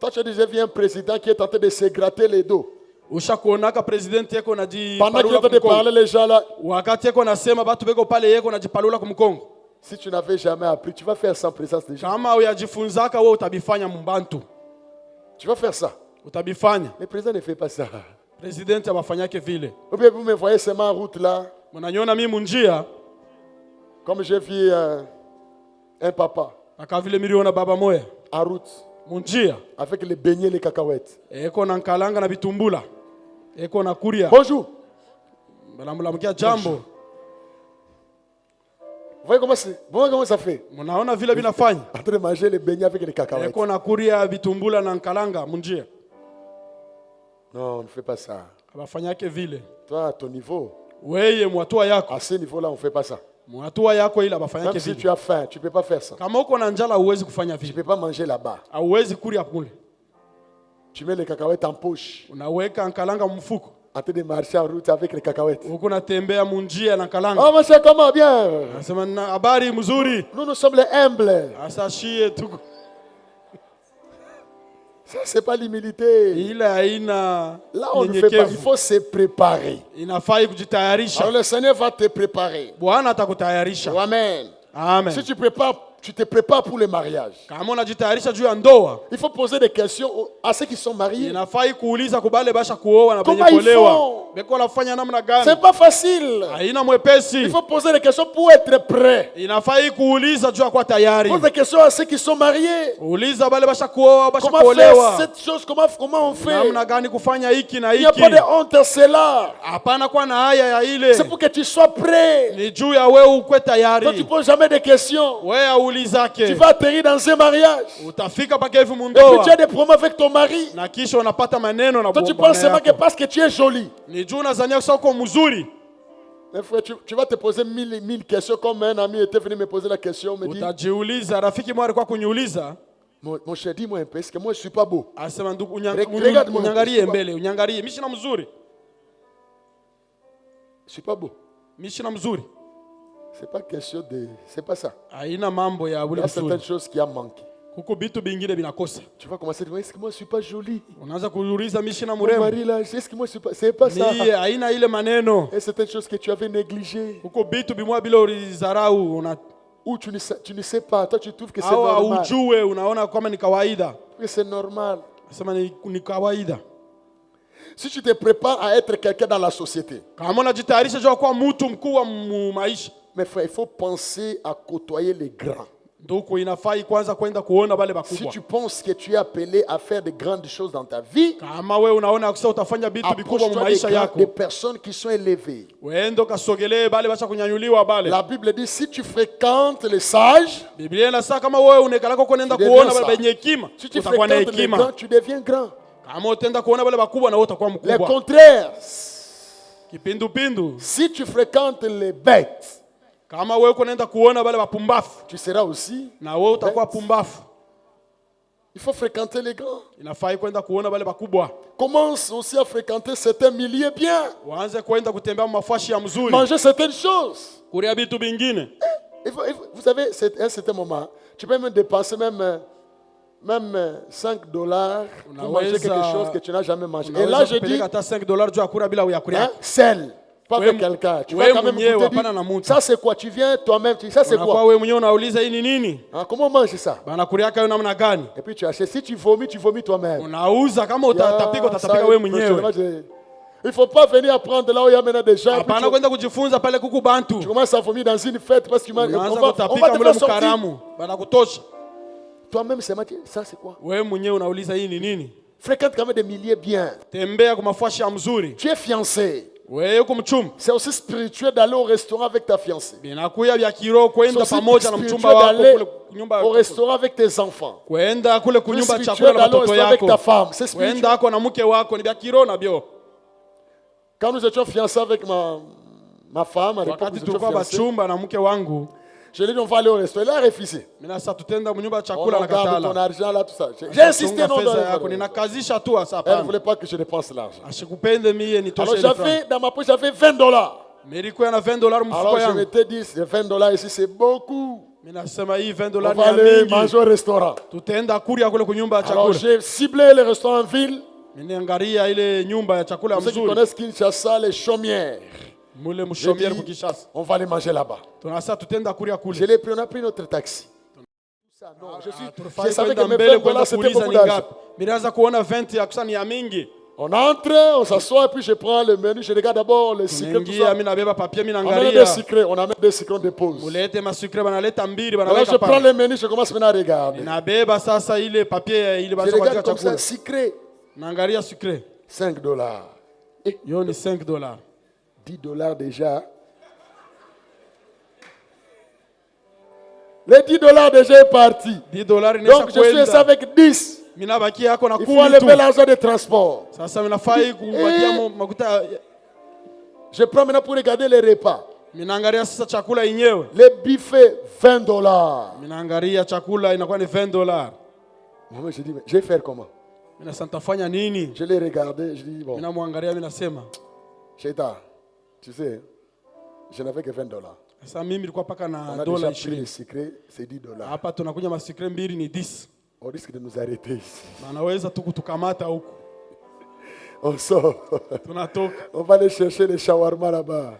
Toi, tu as déjà vu un président qui est en train de se gratter les dos. Ushakuonaka president yeko Pendant qu'il est najipalula en train de kumkongo. parler, les gens là, Wakati yeko nasema batu beko pale yeko najipalula kumkongo. si tu n'avais jamais appris, tu vas faire sans présence des gens. Kama uyajifunzaka wewe utabifanya mbantu. Tu vas faire ça. Utabifanya. Mais le président ne fait pas ça. President abafanyake vile. Ou bien vous me voyez seulement en route là, Mnaniona mimi munjia comme j'ai vu un papa aka vile miliona baba moya. en route Munjia avec les beignets, les cacahuètes. eko na nkalanga na bitumbula. Eko na kuria. Bonjour. Mnamulamkia jambo. Vous voyez comment ça fait? Mnaona vile binafanya. En train de manger les beignets avec les cacahuètes. Eko na kuria bitumbula na nkalanga munjia. Non, on ne fait pas ça. Abafanyake vile. Toi, à ton niveau, Weye mwatua yako. à ce niveau-là, on ne fait pas ça. Mwatua yako ile Même abafanyake si vile. tu as faim, tu ne peux pas faire ça. Kama uko na njala huwezi kufanya Tu ne vile. peux pas manger là-bas. Hauwezi kuria kule. Tu mets les cacahuètes en poche, Unaweka nkalanga mfuko. en train de marcher en route avec les cacahuètes. Uko natembea munjia na nkalanga. Oh, monsieur, comment? Bien. Anasema na habari mzuri. Nous sommes les humbles. Asashie tuko. Ça, c'est pas l'humilité. Ile haina Là, on ne fait pas. Il nyenyekevu. faut se préparer. Inafai kujitayarisha. Alors, le Seigneur va te préparer. Bwana atakutayarisha. Oh, amen. Amen. Si tu te prépares pour le mariage, Kama unajitayarisha juu ya ndoa, il faut poser des questions à ceux qui sont mariés. inafai kuuliza kubale basha kuoa na benye Comment ils kuolewa. font? Beko nafanya namna gani? C'est pas facile. Haina mwepesi. Il faut poser des questions pour être prêt. Inafai kuuliza juu ya kuwa tayari. Pose des questions à ceux qui sont mariés. Uliza bale basha kuoa, basha Comment faire kuolewa. cette chose? Comment on fait? Namna gani kufanya hiki na Il n'y a hiki? pas de honte à cela. Hapana kuwa na haya ya ile. C'est pour que tu sois prêt. Ni juu ya wewe ukwe Toi, tu ne tayari. poses jamais de questions. Wewe shughuli Tu zake, vas atterrir dans un mariage. utafika paka hivi Et puis tu as mundoa, des problèmes avec ton mari. na kisha unapata maneno na Toi, tu bwana penses seulement que yako. parce que tu es joli. Ni juu unazania kusema uko mzuri, Mais frère, tu vas te poser mille questions comme un ami était venu me poser la question. Me dit, utajiuliza. Rafiki mwa alikuwa kuniuliza, mon cher, dis-moi un peu, est-ce que moi je suis pas beau? asema ndugu, Regarde-moi. unyangalie mbele, unyangalie. Mimi sina mzuri, Je suis pas beau. mimi sina mzuri. C'est pas question de... C'est pas ça. Haina mambo ya Il ule y a certaines mzuri, choses qui ont manqué. huko vitu vingine vinakosa. Tu vas commencer à dire, est-ce que moi je suis pas joli? Unaanza kuuliza mimi sina Mon mrembo, mari là, est-ce que moi je suis pas... C'est pas ça. ni haina ile maneno. Et certaines choses que tu avais négligées. Huko vitu bimwa bila ulizarau Ou tu ne sais pas. Toi tu trouves que c'est au normal. ujue, unaona kama ni kawaida. Que c'est normal. Asema ni kawaida. Si tu te prépares à être quelqu'un dans la société, Kama unajitayarisha jua kuwa mtu mkuu wa maisha, mes frères, il faut penser à côtoyer les grands. ndugu, inafai kwanza kwenda kuona wale Si bakubwa. tu penses que tu es appelé à faire de grandes choses dans ta vie, Kama we unaona kusema utafanya vitu vikubwa mu approche-toi maisha des yako, personnes qui sont élevées. uende ukasogelee bale basha kunyanyuliwa bale. La Bible dit, si tu fréquentes les sages, Biblia inasema kama wewe unekalako kuenda Tu deviens kuona ça. bale benye hekima, si tu utakuwa na fréquentes les grands, hekima. tu deviens grand. Kama utenda kuona bale bakubwa, na wewe utakuwa Les mkubwa. contraires, Kipindupindu, si tu fréquentes les bêtes, kama wewe kunaenda kuona bale bapumbafu, tu seras aussi. na wewe utakuwa pumbafu. Il faut fréquenter les grands. Inafai kwenda kuona bale bakubwa, Commence aussi à fréquenter certains milliers bien. waanze kwenda kutembea mafashi ya mzuri, Manger certaines choses. kuria vitu vingine. Vous savez, c'est un certain moment, tu peux même dépenser même 5 dollars pour manger quelque chose que tu n'as jamais mangé. Et là, je dis, hata $5 juu ya kula bila uyakuria. hein, sel, pas avec quelqu'un. Tu vas quand même mwenyewe, goûter, hapana na dire, mtu. ça c'est quoi? Tu viens toi-même, tu dis, ça c'est Unakuwa quoi? wewe mwenyewe unauliza hii ni nini? Hein, comment on mange ça? Banakuria kayo namna gani? Et puis tu achètes. Si tu vomis toi-même. Unauza kama Ya, utatapika ça, utatapika wewe mwenyewe. il ne faut pas venir apprendre là où il y a maintenant des gens. et puis Hapana kwenda kujifunza pale kuku tu bantu. commences à vomir dans une fête parce que on Unaanza va kutapika te mule faire sortir. mkaramu. Banakutosha. Toi-même, c'est matière. Ça c'est quoi? Wewe mwenyewe unauliza hii ni nini? Fréquente quand même des milliers bien. Tembea kwa mafashi ya mzuri. Tu es fiancé. Wewe uko mchumba. C'est aussi spirituel d'aller au restaurant avec ta fiancée. Binakuya vya kiroho C'est kwenda aussi pamoja na spirituel mchumba wako d'aller kule kunyumba au restaurant avec tes enfants. kwenda kule C'est kunyumba spirituel chakula na d'aller au watoto restaurant avec ta yako. femme. C'est spirituel. Kwenda ako na mke wako ni vya kiroho na bio. Quand nous étions fiancés avec ma femme, à l'époque, Wakati nous étions tulikuwa fiancés, bachumba na mke wangu, je lui ai dit on va aller au restaurant. Il a refusé. mimi sasa tutenda mnyumba On chakula na garde ton katala. argent là, tout ça. J'ai insisté, non, Tunga non, fedha yako, non. ninakazisha tu hasa Elle ne hapana. voulait pas que je dépense l'argent. Ashikupende mie Alors nitoshe ile franga. j'avais, dans ma poche, j'avais $20. Nilikuwa na $20 mfuko Alors je yangu. m'étais dit, ces $20 ici, c'est beaucoup. Mimi nasema hii On $20 va ni aller mingi. manger au restaurant. Tutaenda kuria kule kunyumba ya Alors chakula. j'ai ciblé les restaurants en ville. Niniangalia ile nyumba ya chakula Pour ceux qui mzuri. connaissent Kinshasa, les chaumières. Mule J'ai mshomiere dit, kukishasa. on va aller manger là-bas. Tunasa tutenda kuria Je kule. l'ai pris, on a pris notre taxi. Ça, non, je Tunafai savais que kwenda mes mbele $20, kwenda c'était kuuliza beaucoup ni d'argent. ngapi. Nilianza kuona 20 ya kusani ya mingi. On entre, on s'assoit, et puis je prends le menu, je regarde d'abord les secrets, tout Tunaingia ça. mimi nabeba papier, mimi On amène des naangalia. secrets, on amène des secrets, on dépose. Mulete masikre banaleta mbili Alors je banaweka prends pale. le menu, je commence maintenant à regarder. Nabeba sasa ile papier ile Je basi regarde kwa comme ça, chakula. secret, Naangalia sucre. $5. Et Yo ni $5. $10 déjà. Les $10 déjà est parti. $10 inaweza Donc je suis resté kwenda. avec 10. Mimi nabaki yako na Il faut 10 enlever tu. l'argent de transport. Sasa minafai kumpatia makuta. Je prends maintenant pour regarder les repas. Minaangalia sasa chakula yenyewe. Les buffets, $20. Minaangalia chakula inakuwa ni $20. Moi, je dis, mais je vais faire comment? Mina santafanya nini? Je l'ai regardé, je dis, bon, Mina muangalia mimi nasema, Sheita, tu sais, je n'avais que $20. sasa mimi nilikuwa paka On na a dola déjà pris les 20. secrets, c'est $10. Hapa tunakunya masikre mbili ni 10. On risque de nous arrêter ici. Na naweza tu kutukamata huko. On sort. Tunatoka. On va aller chercher les shawarma là-bas.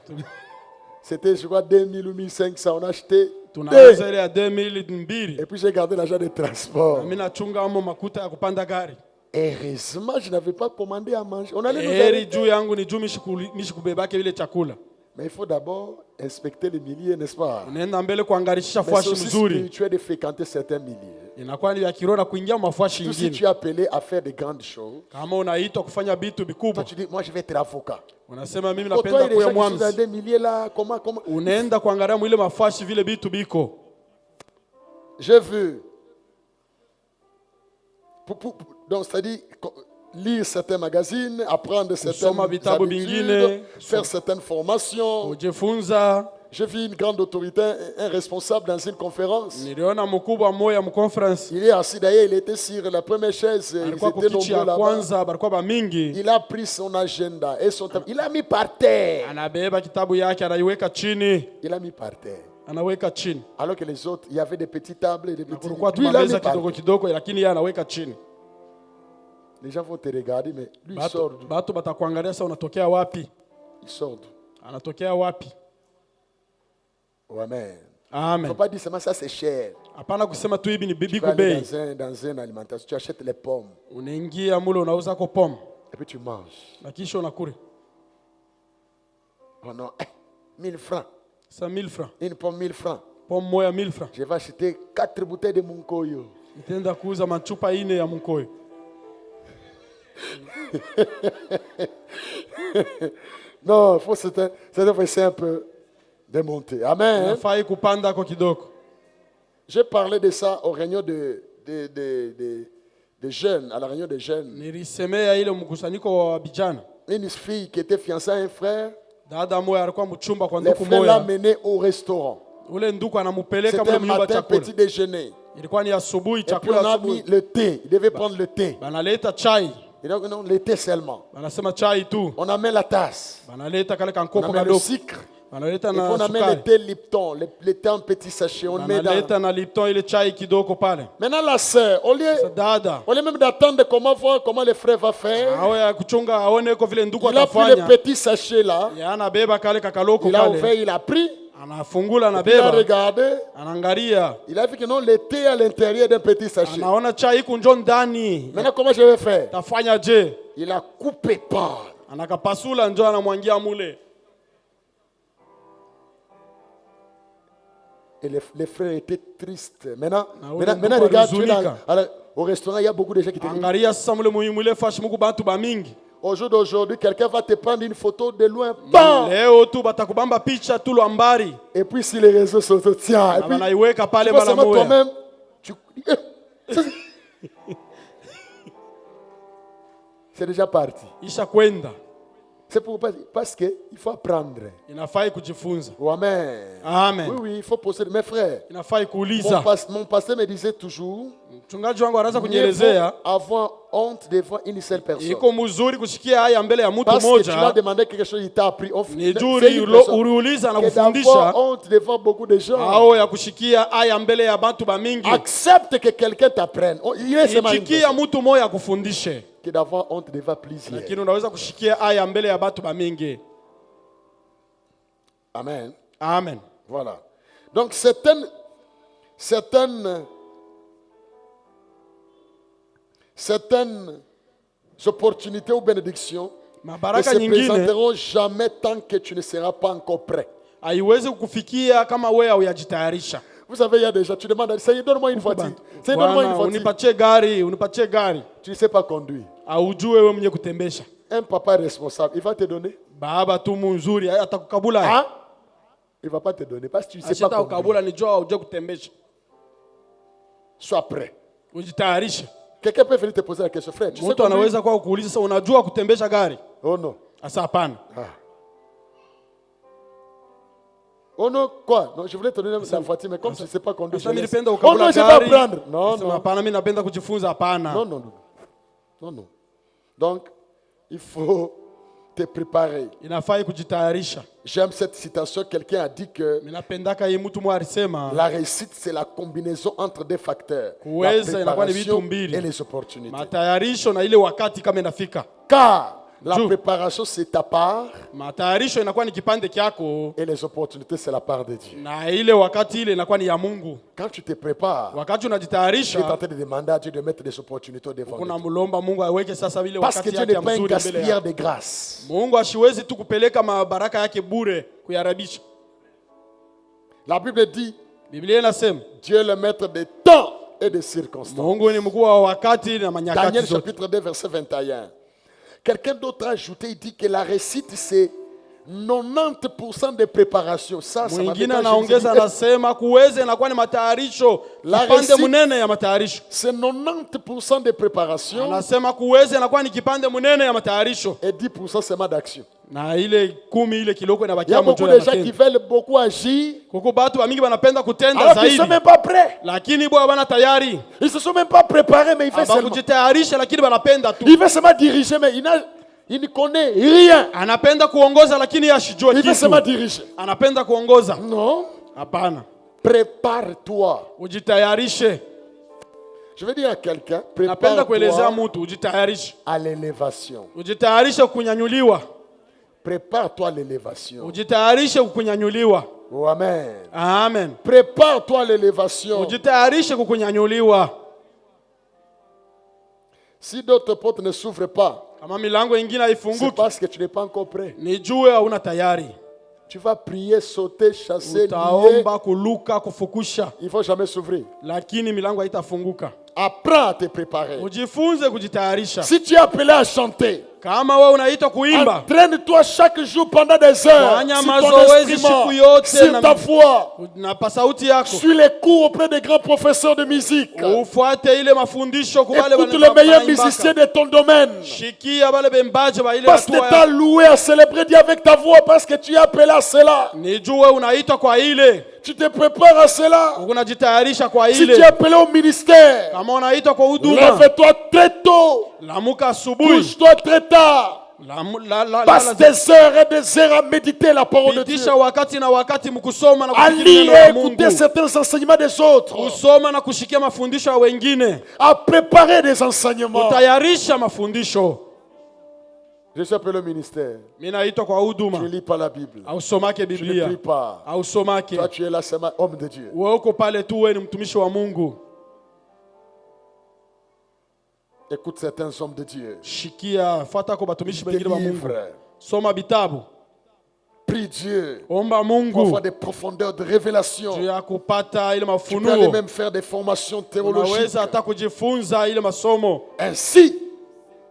C'était, je crois, 2000 ou 1500. On a acheté. Tunauza ile ya 2002. Et puis j'ai gardé l'argent de transport. Mimi nachunga amo makuta ya kupanda gari. Heureusement, je n'avais pas commandé à manger. On allait nous Heri arrêter. juu yangu ni juu mishikubebake vile chakula. Mais il faut d'abord inspecter les milliers, n'est-ce pas? Unaenda mbele kuangarisha Mais c'est fuashi aussi mzuri. spirituel de fréquenter certains milliers. Inakuwa ni vya kiroho na kuingia mafuashi Tout si ingine. tu es appelé à faire de grandes choses, Kama unaitwa kufanya vitu toi vikubwa, tu dis, moi je vais être avocat. unasema mimi Pour toi, napenda il y a kuya des gens qui sont dans mwamzi. des milliers là, comment? Unaenda kuangalia mwile mafuashi vile vitu biko. J'ai vu. Donc, c'est-à-dire lire certains magazines, apprendre certaines habitudes, faire certaines formations. kujifunza. J'ai vu une grande autorité, un responsable dans une conférence. Niliona mkubwa mmoja mconference. Il est assis d'ailleurs, il était sur la première chaise. Ils Alikuwa étaient kukiti ya nombreux là-bas. kwanza, balikuwa bamingi. Il a pris son agenda et son il a mis par terre. Anabeba kitabu yake anaiweka chini. Il a mis par terre. Anaweka chini. Alors que les autres, il y avait des petites tables et des petits. Kulikuwa Lui, il a mis tumameza par kidogo terre. kidogo, lakini yeye anaweka chini. Les gens vont te regarder, mais lui, il sort. Batu batakuangalia sasa unatokea wapi? Il sort. Anatokea wapi? Oh, amen. Il ne Amen. faut pas dire seulement ça, c'est cher. Hapana kusema tu hivi ni Tu bibi vas aller kubei. dans une alimentation, tu achètes les pommes Unaingia mule unauza ko pomme. et puis tu manges. Na kisha unakula. Oh non, 1000 francs. Sa 1000 francs. Une pomme, 1000 francs. Pomme moya 1000 francs. Je vais acheter 4 bouteilles de Munkoyo. Nitaenda kuuza machupa 4 ya mkoyo. Non, il faut c'est un peu démonter. Amen. Nafai kupanda ko kidogo. J'ai parlé de ça au réunion des jeunes, à la réunion des jeunes. Nilisemea ile mkusanyiko wa vijana. Une fille qui était fiancée à un frère, Dada moya alikuwa mchumba kwa les nduku frères l'a moya. menée au restaurant. Ule nduku anamupeleka C'était mle un mnyumba matin, chakula. petit déjeuner. Ilikuwa ni asubuhi, Et puis chakula on a mis asubuhi. le thé. Il devait prendre le thé. Banaleta chai. Et donc, non, le thé seulement. Banasema chai tu. On amène la tasse. Banaleta kale On kankoko amène le kadogo. sucre. Banaleta Et puis na on amène le sukari. thé Lipton. Le thé en petit sachet. On met dans. Banaleta na Lipton ile chai kidogo pale. Maintenant, la sœur, Dada. au lieu même d'attendre voir comment le frère va faire, Awe ya kuchunga aone ko vile nduku il a pris le atafanya. petit sachet là. Yana beba kale kakaloko Il a ouvert, kale. il a pris. Anafungula na Il a beba. regardé. Anaangalia. Il a vu que non, le thé est à l'intérieur d'un petit sachet. Anaona chai iko njo ndani. Maintenant, comment je vais faire? Tafanya je? Il a coupé part. Anakapasula njo anamwangia mule. Et les frères étaient tristes. Maintenant, Ah oui, maintenant donc, regarde, tu es Zunika. au restaurant, il y a beaucoup de gens qui te disent. Angalia sasa mule fashi muku bantu bamingi. Au jour d'aujourd'hui, quelqu'un va te prendre une photo de loin. Bam! Leo tu batakubamba picha tu lwambari. Et puis, si les réseaux sociaux tiens, et Na puis, banaiweka tu pale vois mara seulement moya. toi-même, tu... c'est déjà parti. Isha kwenda. C'est parce qu'il faut apprendre. Inafai kujifunza. Oh, amen. Amen. Oui, oui, il faut poser. Mes frères, Inafai kuuliza. mon pasteur me disait toujours, Mchungaji wangu anaanza mieux kunielezea vaut avoir honte devant une seule personne. iko mzuri kushikia haya mbele ya mtu Parce que tu l'as mmoja. demandé quelque chose, il t'a appris. Ni C'est juri une personne uliuliza na qui est d'avoir kufundisha honte devant beaucoup de gens. au ya kushikia haya mbele ya bantu bamingi. Accepte que quelqu'un t'apprenne. Il est seulement une Ichikia personne. mtu moya akufundishe. Que d'avoir honte devant plusieurs. Lakini unaweza kushikia haya mbele ya bantu bamingi. Amen. Amen. Voilà. Donc certaines opportunités ou bénédictions ne Mabaraka se nyingine présenteront jamais tant que tu ne seras pas encore prêt. haiwezi kukufikia kama wewe haujajitayarisha. Vous savez, il y a des gens, tu demandes, Seigneur, donne-moi une voiture. Seigneur, donne-moi une Bwana, voiture. unipatie gari. Tu ne sais pas conduire. Aujue wewe mwenye kutembesha. Un papa responsable, il va te donner. Baba tu mzuri atakukabula. Hein? Il ne va pas te donner parce que tu ne sais pas Ashita conduire. ukabula ni jua uje kutembesha. Sois prêt. Ujitayarishe. Quelqu'un peut venir te poser la question, frère, tu sais Mtu conduire? anaweza kwa kuuliza sasa unajua kutembesha gari? Oh non. Asa hapana. Ah. Oh non, quoi? Non, je voulais te donner la voiture, mais comme tu ne sais pas conduire, je Sasa laisse. nilipenda Oh ukabula non, je vais gari. apprendre. Non, Sasa non. hapana, mimi napenda kujifunza hapana. Non, non, non. Non, non. Donc, il faut te préparer. Inafai kujitayarisha. J'aime cette citation. Quelqu'un a dit que Ninapendaka hii mtu mwa alisema la réussite, c'est la combinaison entre deux facteurs. La kuweza inakuwa ni vitu préparation mbili. et les opportunités. Matayarisho na ile wakati kama inafika. Car la Jou. préparation, c'est ta part Matayarisho inakuwa ni kipande kyako et les opportunités, c'est la part de Dieu. na ile wakati ile inakuwa ni ya Mungu. Quand tu te prépares, Wakati tu es en unajitayarisha train de demander à Dieu de mettre des opportunités devant kuna toi. mulomba Mungu aweke sasa ile Parce que wakati Dieu yake n'est ya pas un mzuri mbele gaspilleur yako. de grâce. Mungu ashiwezi tu kupeleka mabaraka yake bure kuyarabisha. La Bible dit, Biblia inasema Dieu est le maître des temps et des circonstances. Mungu ni mkuu wa wakati na manyakati Daniel zote. chapitre 2, verset 21. Quelqu'un d'autre a ajouté, il dit que la réussite, c'est 90% de préparation. Ça m'a fait Mwingine quand je anaongeza me suis dit, anasema kuweze inakuwa ni matayarisho, La kipande réussite- munene ya matayarisho. c'est 90% de préparation Anasema kuweze inakuwa ni kipande munene ya matayarisho, et 10% seulement d'action. na ile 10 ile kiloko Il y a inabakia beaucoup mjua ya de gens qui matendo. veulent beaucoup agir Kuko batu bamingi banapenda kutenda alors qu'ils ne sont zaidi, même pas prêts. lakini bwana bana tayari Ils ne se sont même pas préparés, mais ils veulent seulement. abakujitayarisha, lakini banapenda tu. Il veut seulement diriger, mais il ne connaît rien. Anapenda kuongoza lakini ashijua Il veut kitu. seulement diriger. Anapenda kuongoza. Non. Hapana. Prépare-toi. Ujitayarishe. Je vais dire à quelqu'un, Napenda kuelezea prépare-toi mtu ujitayarishe. à l'élévation. Ujitayarishe kunyanyuliwa. Prépare-toi à l'élévation. Ujitayarishe kunyanyuliwa. Oh, amen. Amen. Prépare-toi à l'élévation. Ujitayarishe kunyanyuliwa. Si d'autres portes ne s'ouvrent pas, Kama milango ingine c'est haifunguki, parce que tu n'es pas encore prêt. nijue hauna tayari. Tu vas prier, sauter, chasser, lier. Utaomba, kuluka, kufukusha, Il ne faut jamais s'ouvrir. lakini milango haitafunguka. Apprends à te préparer. Ujifunze kujitayarisha. Si tu es appelé à chanter, Kama wewe unaitwa kuimba, entraîne-toi chaque jour pendant des heures Fanya sur ton mazoezi instrument, siku yote sur na- ta voix. napa sauti yako, Suis les cours auprès des grands professeurs de musique. ufuate ile mafundisho kwa wale Écoute les wanaimba- meilleurs wanaimbaka. musiciens de ton domaine. Shikia wale bembaji wa ile Passe tes hatua temps ya. loué à célébrer Dieu avec ta voix parce que tu es appelé à cela. Nijue unaitwa kwa ile, Tu te prépares à cela. unajitayarisha kwa Si tu es ile. appelé au ministère, Kama unaitwa kwa huduma, lève-toi très tôt. lamuka asubuhi, Couche-toi très tard. Passe des heures et des heures à méditer la parole de Dieu. pitisha wakati na wakati mkusoma na À kufikiri lire neno et la écouter Mungu, certains enseignements des autres. kusoma na kushikia mafundisho ya wengine, À préparer des enseignements. kutayarisha mafundisho. Je suis appelé au ministère. Mimi naitwa kwa Tu ne huduma, lis pas la Bible. ausomake Tu ne Biblia, pries pas. ausomake. Toi, tu es là, c'est un homme de Dieu. Wewe uko pale tu, wewe ni mtumishi wa Mungu. Écoute certains hommes de Dieu. Shikia, fuata kwa batumishi Tes wengine wa Mungu. livres. Soma vitabu, Prie Dieu. omba Pour Mungu avoir des profondeurs de révélation. juu ya kupata ile Tu peux aller mafunuo. même faire des formations théologiques. Unaweza hata kujifunza ile masomo, Ainsi,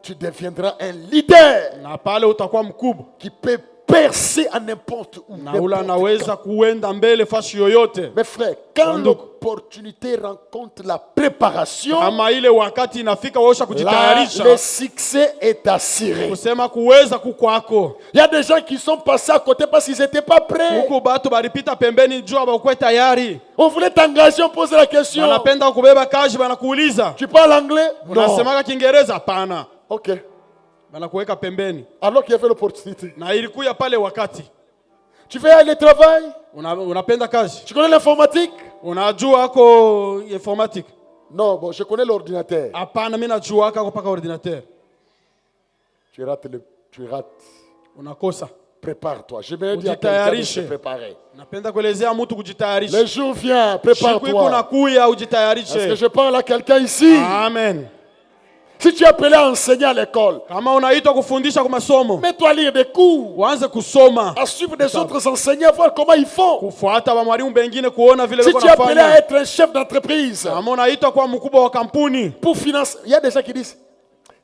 tu deviendras un leader na pale utakuwa mkubwa, qui peut percer à n'importe où. na ule n'importe anaweza kuenda mbele fashi yoyote. Mes frères, quand Ndugu. l'opportunité rencontre la préparation, Kama ile wakati inafika waosha là, kujitayarisha, le succès est assuré. kusema kuweza kukwako. Il y a des gens qui sont passés à côté parce qu'ils n'étaient pas prêts. Huku batu baripita pembeni juu abakuwe tayari, On voulait t'engager, on pose la question. banapenda kubeba kazi, banakuuliza Tu parles anglais? Non. unasemaka Kiingereza? Hapana, Ok. banakuweka pembeni. Alors qu'il y avait l'opportunité. Na ilikuya pale wakati Tu veux aller travailler? unapenda kazi, Tu connais l'informatique? unajua ako informatique? Non, bon, je connais l'ordinateur. Hapana, mimi najua ako paka ordinateur. Tu rates. Unakosa. Prépare-toi. Je vais dire à quelqu'un de se préparer. Napenda kuelezea mtu kujitayarisha. Le jour vient, Siku iko prépare-toi. nakuya, Est-ce que ujitayarishe. je parle à quelqu'un ici? Amen. Si tu es appelé à enseigner à l'école, Kama unaitwa kufundisha kwa masomo, mets-toi à lire des cours, uanze kusoma, à suivre des autres enseignants, voir comment ils font. kufuata wa mwalimu bengine, kuona vile Si wako tu es appelé à nafanya. être un chef d'entreprise, Kama unaitwa kwa mkubwa wa kampuni, pour financer, il y a des gens qui disent,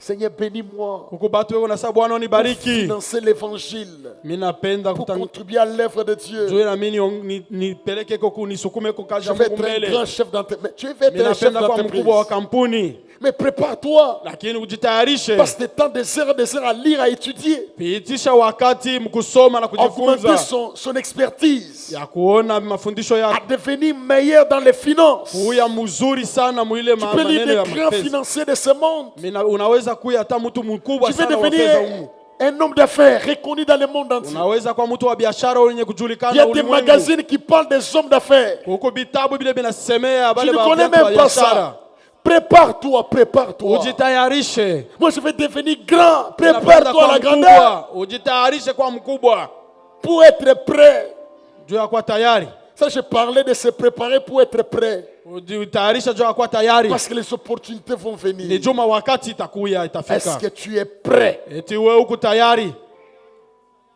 Seigneur, bénis-moi huko batu weko nasema Bwana pour unibariki. financer l'évangile, Mimi napenda pour kutang contribuer à l'œuvre de Dieu. juu na mimi nipeleke huko nisukume kwa kazi Je ya vais Mungu être un mbele. grand chef d'entreprise. Tu veux Mimi être un chef napenda kwa mkubwa wa d'entreprise. kampuni, Mais prépare-toi. lakini ujitayarishe. Passe des temps, des heures à lire, à étudier, Pitisha wakati mkusoma na augmenter kujifunza, son expertise, ya kuona mafundisho à yako, devenir meilleur dans les finances. kuya mzuri sana mwile Tu peux lire maneno des ya grands mapesa. financiers de ce monde. Unaweza kuya hata mtu mkubwa Tu veux sana wa devenir fedha humu. un homme d'affaires reconnu dans le monde entier. Unaweza kuwa mtu wa biashara wenye Il y kujulikana a des ulimwengu. magazines qui parlent des hommes d'affaires. Huko vitabu vile vinasemea Tu bale ne ba connais watu wa même pas biashara. ça. Prépare-toi, prépare-toi. Ujitayarishe. Moi, je vais devenir grand. Unapenda Prépare-toi à kwa la grandeur mkubwa. Ujitayarishe kwa mkubwa. pour être prêt. Juu ya kuwa tayari. Ça, je parlais de se préparer pour être prêt. Ujitayarishe juu ya kuwa tayari. Parce que les opportunités vont Ni venir. juma wakati itakuya, Est-ce itafika. que tu es prêt? Eti wewe uko tayari?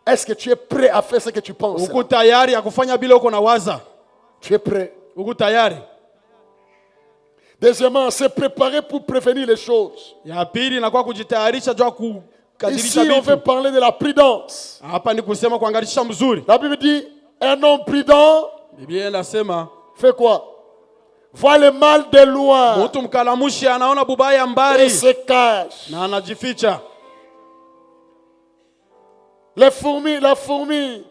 Est-ce que tu es prêt à faire ce que tu penses? Uko tayari ya kufanya bila uko na waza? Tu es prêt. Uko tayari? Deuxièmement, se préparer pour prévenir les choses. Ya pili inakuwa kujitayarisha juu ya kadirisha Ici, on veut vitu. parler de la prudence. Hapa ni kusema kuangalisha mzuri. La Bible dit, un homme prudent Biblia inasema fait quoi? Voit le mal de loin mtu mkalamushi anaona bubaya et mbali se cache. na anajificha. La fourmi,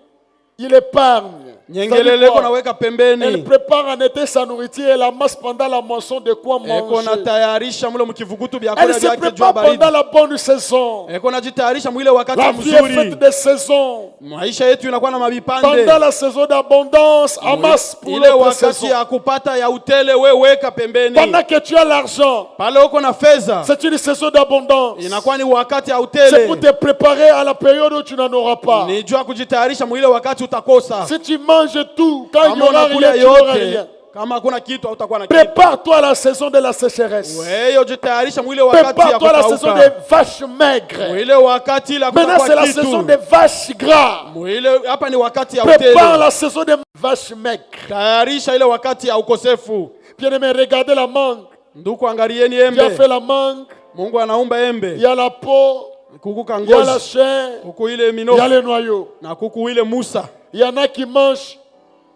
il épargne. Nyengelele iko naweka Elle pembeni. prépare en été sa nourriture et la masse pendant la moisson de quoi Eko manger. natayarisha mule mkivugutu vya Elle kula se vyake jua prépare baridi. pendant la bonne saison. Eko najitayarisha mwile wakati La vie est faite mzuri. de saisons. Maisha yetu inakuwa na mabipande. Pendant la saison d'abondance, amasse pour Ile l'autre wakati saison. ya kupata ya utele we weka pembeni. Pendant que tu as l'argent, Pale uko na fedha c'est une saison d'abondance. inakuwa ni wakati ya C'est pour utele. te préparer à la période où tu n'en auras pas. Ni jua kujitayarisha mwile wakati utakosa. Si tu manges tout, quand il n'y Kama aura unakula rien, tu n'auras yote, rien. kama hakuna kitu hautakuwa na kitu. Prépare-toi à la saison de la sécheresse. Wewe jitayarisha mwile wakati ya Prépare-toi à la saison kukauka. des vaches maigres. Mwile wakati la Maintenant, c'est la kitu. saison des vaches gras. Mwile hapa ni wakati ya Prépare utele. la saison des vaches maigres. Tayarisha ile wakati ya ukosefu. Bien-aimé, regardez la mangue. Nduku angalieni Dieu a embe. fait la mangue. Mungu anaumba Il embe. y a la peau, Kuku il y a la kangozi. chair, Kuku ile il y a minofu. les noyaux. Na kuku ile musa. Il y en a qui mangent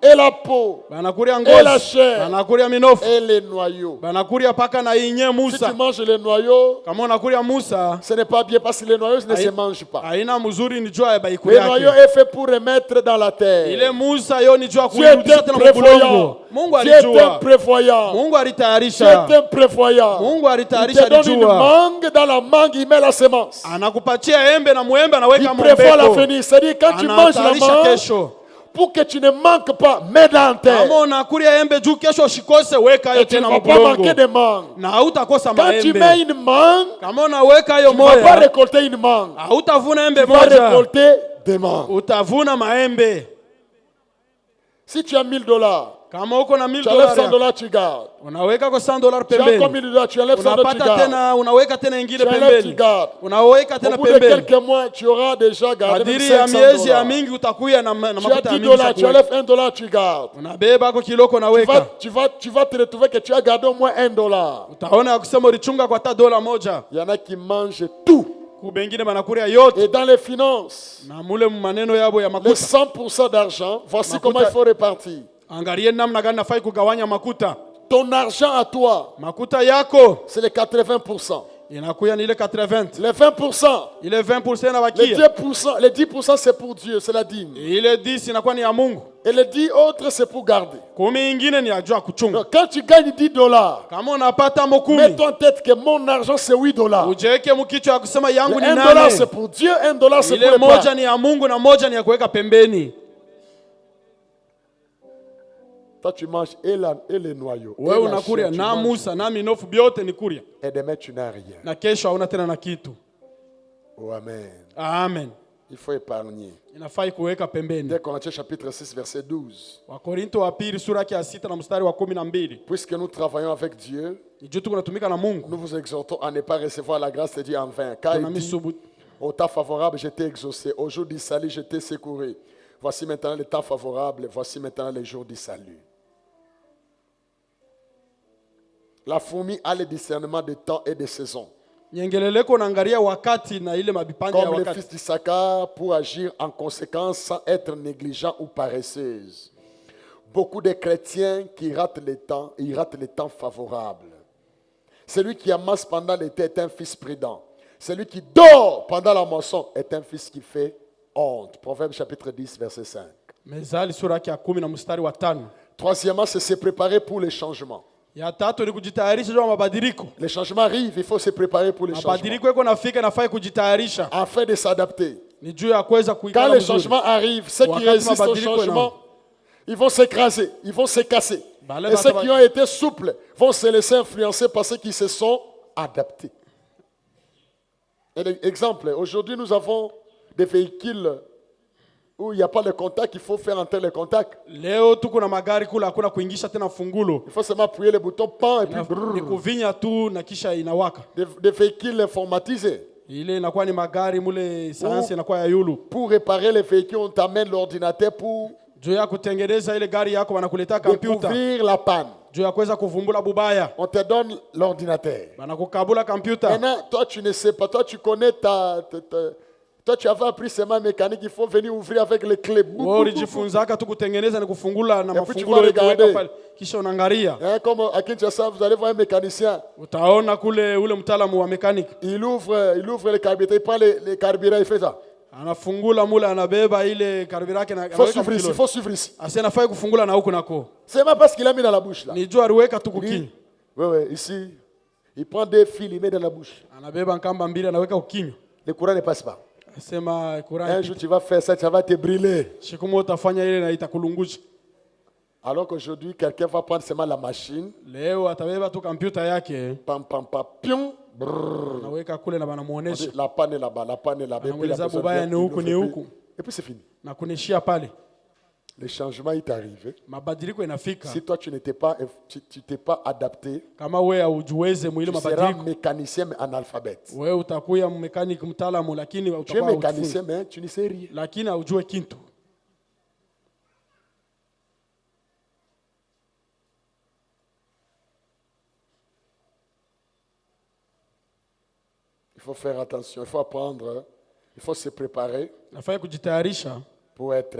et la peau, Banakuria Et la ngozi. chair. Banakuria minofu. et les noyaux. Banakuria paka na inye Si musa. tu manges les noyaux, Kama unakuria musa, ce n'est pas bien parce que les noyaux ne se Aïe. mangent pas. haina mzuri ni jua ya baiku Les noyaux yake. est fait pour remettre dans la terre. Ile musa yo ni jua Dieu est kuirudisha un tena prévoyant. mbulongo. Mungu Dieu est un alijua. prévoyant. Mungu Dieu est alitayarisha. un prévoyant. Mungu Il alitayarisha te donne une alijua. mangue, dans la mangue, il met la semence. Anakupatia embe na muembe Il anaweka prévoit mbeko. l'avenir. C'est-à-dire, quand tu manges la Anatayarisha mangue, kesho. pour que tu ne manques pas, mets dans la terre. Kama unakuria embe juu kesho usikose weka Et yo tu ne tena vas pas manquer mbulongo. de mangue. Na hautakosa Quand tu mets maembe. une mangue, Kama unaweka hiyo tu ne vas pas moya, récolter une mangue. hautavuna embe Tu vas moja. récolter des mangues. Utavuna maembe. Si tu as $1000, Kama uko na tu enlèves $1000, $100, tu gardes. unaweka kwa $100 Tu as encore pembeni. $1000, tu enlèves $100, tu Unapata gardes. tena, unaweka tena ingine Tu enlèves, tu pembeni. gardes. Unaweka Au tena bout de pembeni. quelques mois, tu auras déjà gardé même Kadiri ya miezi ya $500. mingi utakuya na Tu as makuta ya mingi $10, za tu kuweka. enlèves $1, tu gardes. Unabeba kwa kiloko unaweka. Tu vas te retrouver que tu as gardé au moins $1. Utaona ya kusema ulichunga kwa hata dola moja. Il y en a qui mangent tout. Kubengine banakuria yote. Et dans les finances, Na mule maneno yabo ya les makuta. 100% d'argent, voici Makuta. comment il faut répartir. Angalie namna gani nafai kugawanya makuta. Ton argent à toi, Makuta yako c'est les 80%. inakuya ni ile 80. Les 20%, Ile 20% les inabakia. 10%, les 10% c'est pour Dieu, c'est la dîme. Ile 10 inakuwa ni ya Mungu. Et les 10 autres, c'est pour garder. 10 ingine ni ya jua kuchunga. Donc, quand tu gagnes $10, Kama unapata mokumi, mets-toi en tête que mon argent, c'est $8. ujiweke mkichwa ya kusema yangu ni $1 c'est nane. pour Dieu, $1 c'est pour Ile les moja pauvres. ni ya Mungu na moja ni ya kuweka pembeni. Toi, tu manges et les noyaux. Et Wewe la unakuria chair, tu na manges. Musa na minofu byote ni kuria. Et demain, tu n'as rien. Na kesho hauna tena na kitu. Oh, amen. Amen. Il faut épargner. Inafai kuweka pembeni. Dès Corinthiens chapitre 6, verset 12. Wakorinto wa pili sura yake ya 6 na mstari wa 12. Puisque nous travaillons avec Dieu, Ni juu tunatumika na Mungu. nous vous exhortons à ne pas recevoir la grâce de Dieu en vain. Car il dit, Tunamisubu. au temps favorable, je t'ai exaucé. Au jour du salut, je t'ai secouru. Voici maintenant le temps favorable. Voici maintenant les jours du salut. La fourmi a le discernement de temps et de saison. Nyengeleleko naangalia wakati na ile mabipande ya Comme les wakati. fils d'Issachar pour agir en conséquence sans être négligent ou paresseuse. Beaucoup de chrétiens qui ratent le temps, ils ratent le temps favorable. Celui qui amasse pendant l'été est un fils prudent. Celui qui dort pendant la moisson est un fils qui fait honte. Proverbe chapitre 10, verset 5. Mezali sura yake ya 10 na mstari wa 5. Troisièmement, c'est se préparer pour les changements. Ya tatu ni kujitayarisha juu ya mabadiliko. Les changements arrivent, il faut se préparer pour les changements. Mabadiliko yako nafika nafai kujitayarisha. Afin de s'adapter. Ni juu ya kuweza Quand kuikala les mzuri. changements arrivent, ceux qui Wakati résistent au mabadiliko changement, ils vont s'écraser, ils vont se casser. Bale Et ceux bata qui ont été souples vont se laisser influencer par ceux qui se sont adaptés. Exemple, aujourd'hui nous avons des véhicules où il n'y a pas de contact, il faut faire entrer le contact. Leo tuko na magari kula hakuna kuingisha tena fungulo. Il faut seulement appuyer le bouton pan et puis Ni kuvinya tu na kisha inawaka. des véhicules informatisés. Ile inakuwa ni magari mule sayansi inakuwa ya yulu. Pour réparer les véhicules, on t'amène l'ordinateur pour Juu ya kutengeneza ile gari yako wanakuleta kompyuta. découvrir la panne. juu ya kuweza kuvumbula bubaya. On te donne l'ordinateur. Banakukabula computer. Maintenant, toi, tu ne sais pas. Toi, tu connais toi, tu avais appris seulement mécanique. Il faut venir ouvrir avec les clés. Wewe ulijifunzaka tu kutengeneza na kufungula na Et puis tu mafungulo vas yetu weka regarder. pale. Kisha unaangalia. Hein, comme à Kinshasa, vous allez voir un mécanicien. Utaona kule ule mtaalamu wa mechanic. Il ouvre les carburants. Il prend les carburants. Il fait ça. Anafungula mule anabeba ile karibira yake na Il faut suivre ici. Il faut suivre ici. Asi anafai kufungula na huko nako. C'est même parce qu'il a mis dans la bouche là. Ni jua aliweka tu kukinywa. Oui, ici. Il prend deux fils, il met dans la bouche. Anabeba nkamba mbili anaweka kukinywa. Le courant ne passe pas. Sema Un Qur'an. jour, tu vas faire ça, ça va te brûler. Siku moja utafanya ile na itakulungusha. Alors qu'aujourd'hui, quelqu'un va prendre seulement la machine. Leo atabeba tu computer yake. Pam, pam, pam, pion. Brrr. Anaweka kule na banamuonesha. La panne est là-bas, la panne est là-bas. Anamweleza bubaya ni huku ni huku. Et puis c'est fini. Na kunishia pale. Le changement est arrivé. Mabadiliko inafika. Si toi, tu n'étais pas, tu t'es pas adapté, Kama wewe haujiweze mwile tu seras mabadiliko. mécanicien mais analphabète. Wewe utakuya mechanic mtaalamu lakini Tu es utakuwa mécanicien mais tu ne sais rien. lakini haujue kitu. Il faut faire attention, il faut apprendre, il faut se préparer Nafaa kujitayarisha pour être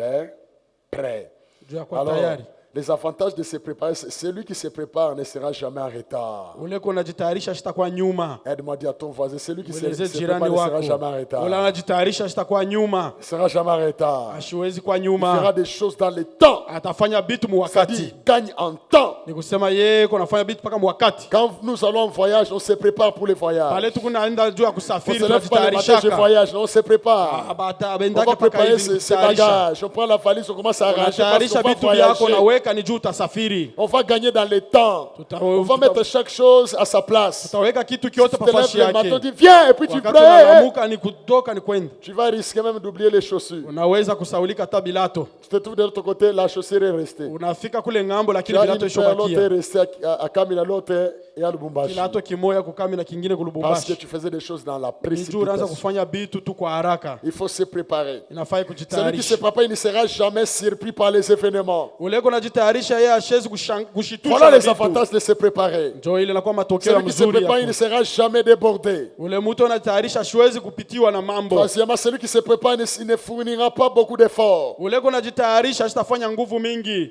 prêt. juu ya kuwa Alors, tayari. les avantages de se préparer, celui qui se prépare ne sera jamais en retard. Ule unajitayarisha sitakuwa nyuma. Aide-moi à dire à ton voisin, celui qui se Mweleze prépare jirani ne sera wako. jamais en retard. Ule anajitayarisha sitakuwa nyuma. Ne sera jamais en retard. Asiwezi kuwa Il fera nyuma. des choses dans le temps. Atafanya vitu mu Ça dit, wakati. gagne en temps. Ni kusema yeye kunafanya vitu paka mu wakati. Quand nous allons en voyage, on se prépare pour le voyage. Pale tu kunaenda juu ya On kusafiri se lève pas le matin, je tunajitayarishaka. voyage, on se prépare. Abata On abendake va paka préparer hivi ses kujitayarisha. bagages. On prend la valise, on commence à arranger parce Unatayarisha qu'on va vitu vyako voyager. naweka ni juu utasafiri. On va gagner dans le temps. On va mettre chaque chose à sa place. Utaweka kitu kyote Tu te lèves pafashi le matin, yake. tu dis viens et puis tu Wakati prêt. unaamuka ni kutoka ni kwenda. Tu vas risquer même d'oublier les chaussures. Unaweza kusaulika hata bilato. Tu te trouves de l'autre côté, la chaussure est restée. Unafika kule ngambo Tu lakini as bilato une paire, l'autre est ishobakia. restée à Kamina, l'autre est à Lubumbashi. Kilato kimoya kukami na kingine Parce que kulubumbashi. tu faisais des choses dans la Ni juu unaanza précipitation. kufanya vitu tu kwa haraka. Il faut se préparer. Inafaa Celui qui se kujitayarisha. prépare, il ne sera jamais surpris par les événements. Ule unajitayarisha yeye ashezi kushitushwa Voilà na les vitu. avantages de se préparer. Ndio ile inakuwa matokeo ya Celui qui se mzuri prépare, il ne yako. sera jamais débordé. Ule mtu anatayarisha siwezi kupitiwa na mambo. Troisièmement, celui qui se prépare, il ne fournira pas beaucoup d'efforts. Ule unajitayarisha sitafanya nguvu mingi.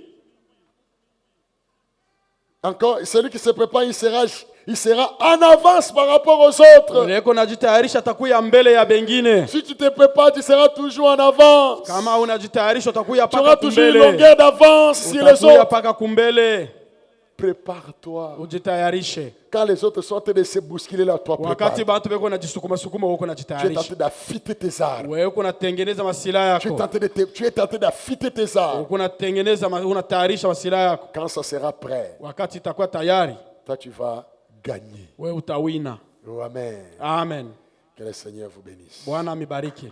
Encore, celui qui se prépare, il sera en avance par rapport aux autres. Ule unajitayarisha atakuya mbele ya bengine. Si tu te prépares, tu seras toujours en avance. Kama unajitayarisha utakuya Tu auras paka toujours une kumbele. longueur d'avance sur les Utakuya autres. paka kumbele. Prépare-toi. Ujitayarishe. Quand les autres sont en train de se bousculer là, toi Wakati prépare. bantu beko najisukuma sukuma huko Tu es en najitayarisha. train d'affûter tes armes. Wewe uko unatengeneza masilaha Tu es en yako. train d'affûter tes armes. Uko unatengeneza unatayarisha masilaha yako. Quand ça sera prêt, Wakati itakuwa tayari, toi tu vas gagner. wewe utawina. Oh, amen. Amen. Que le Seigneur vous bénisse. Bwana amibariki.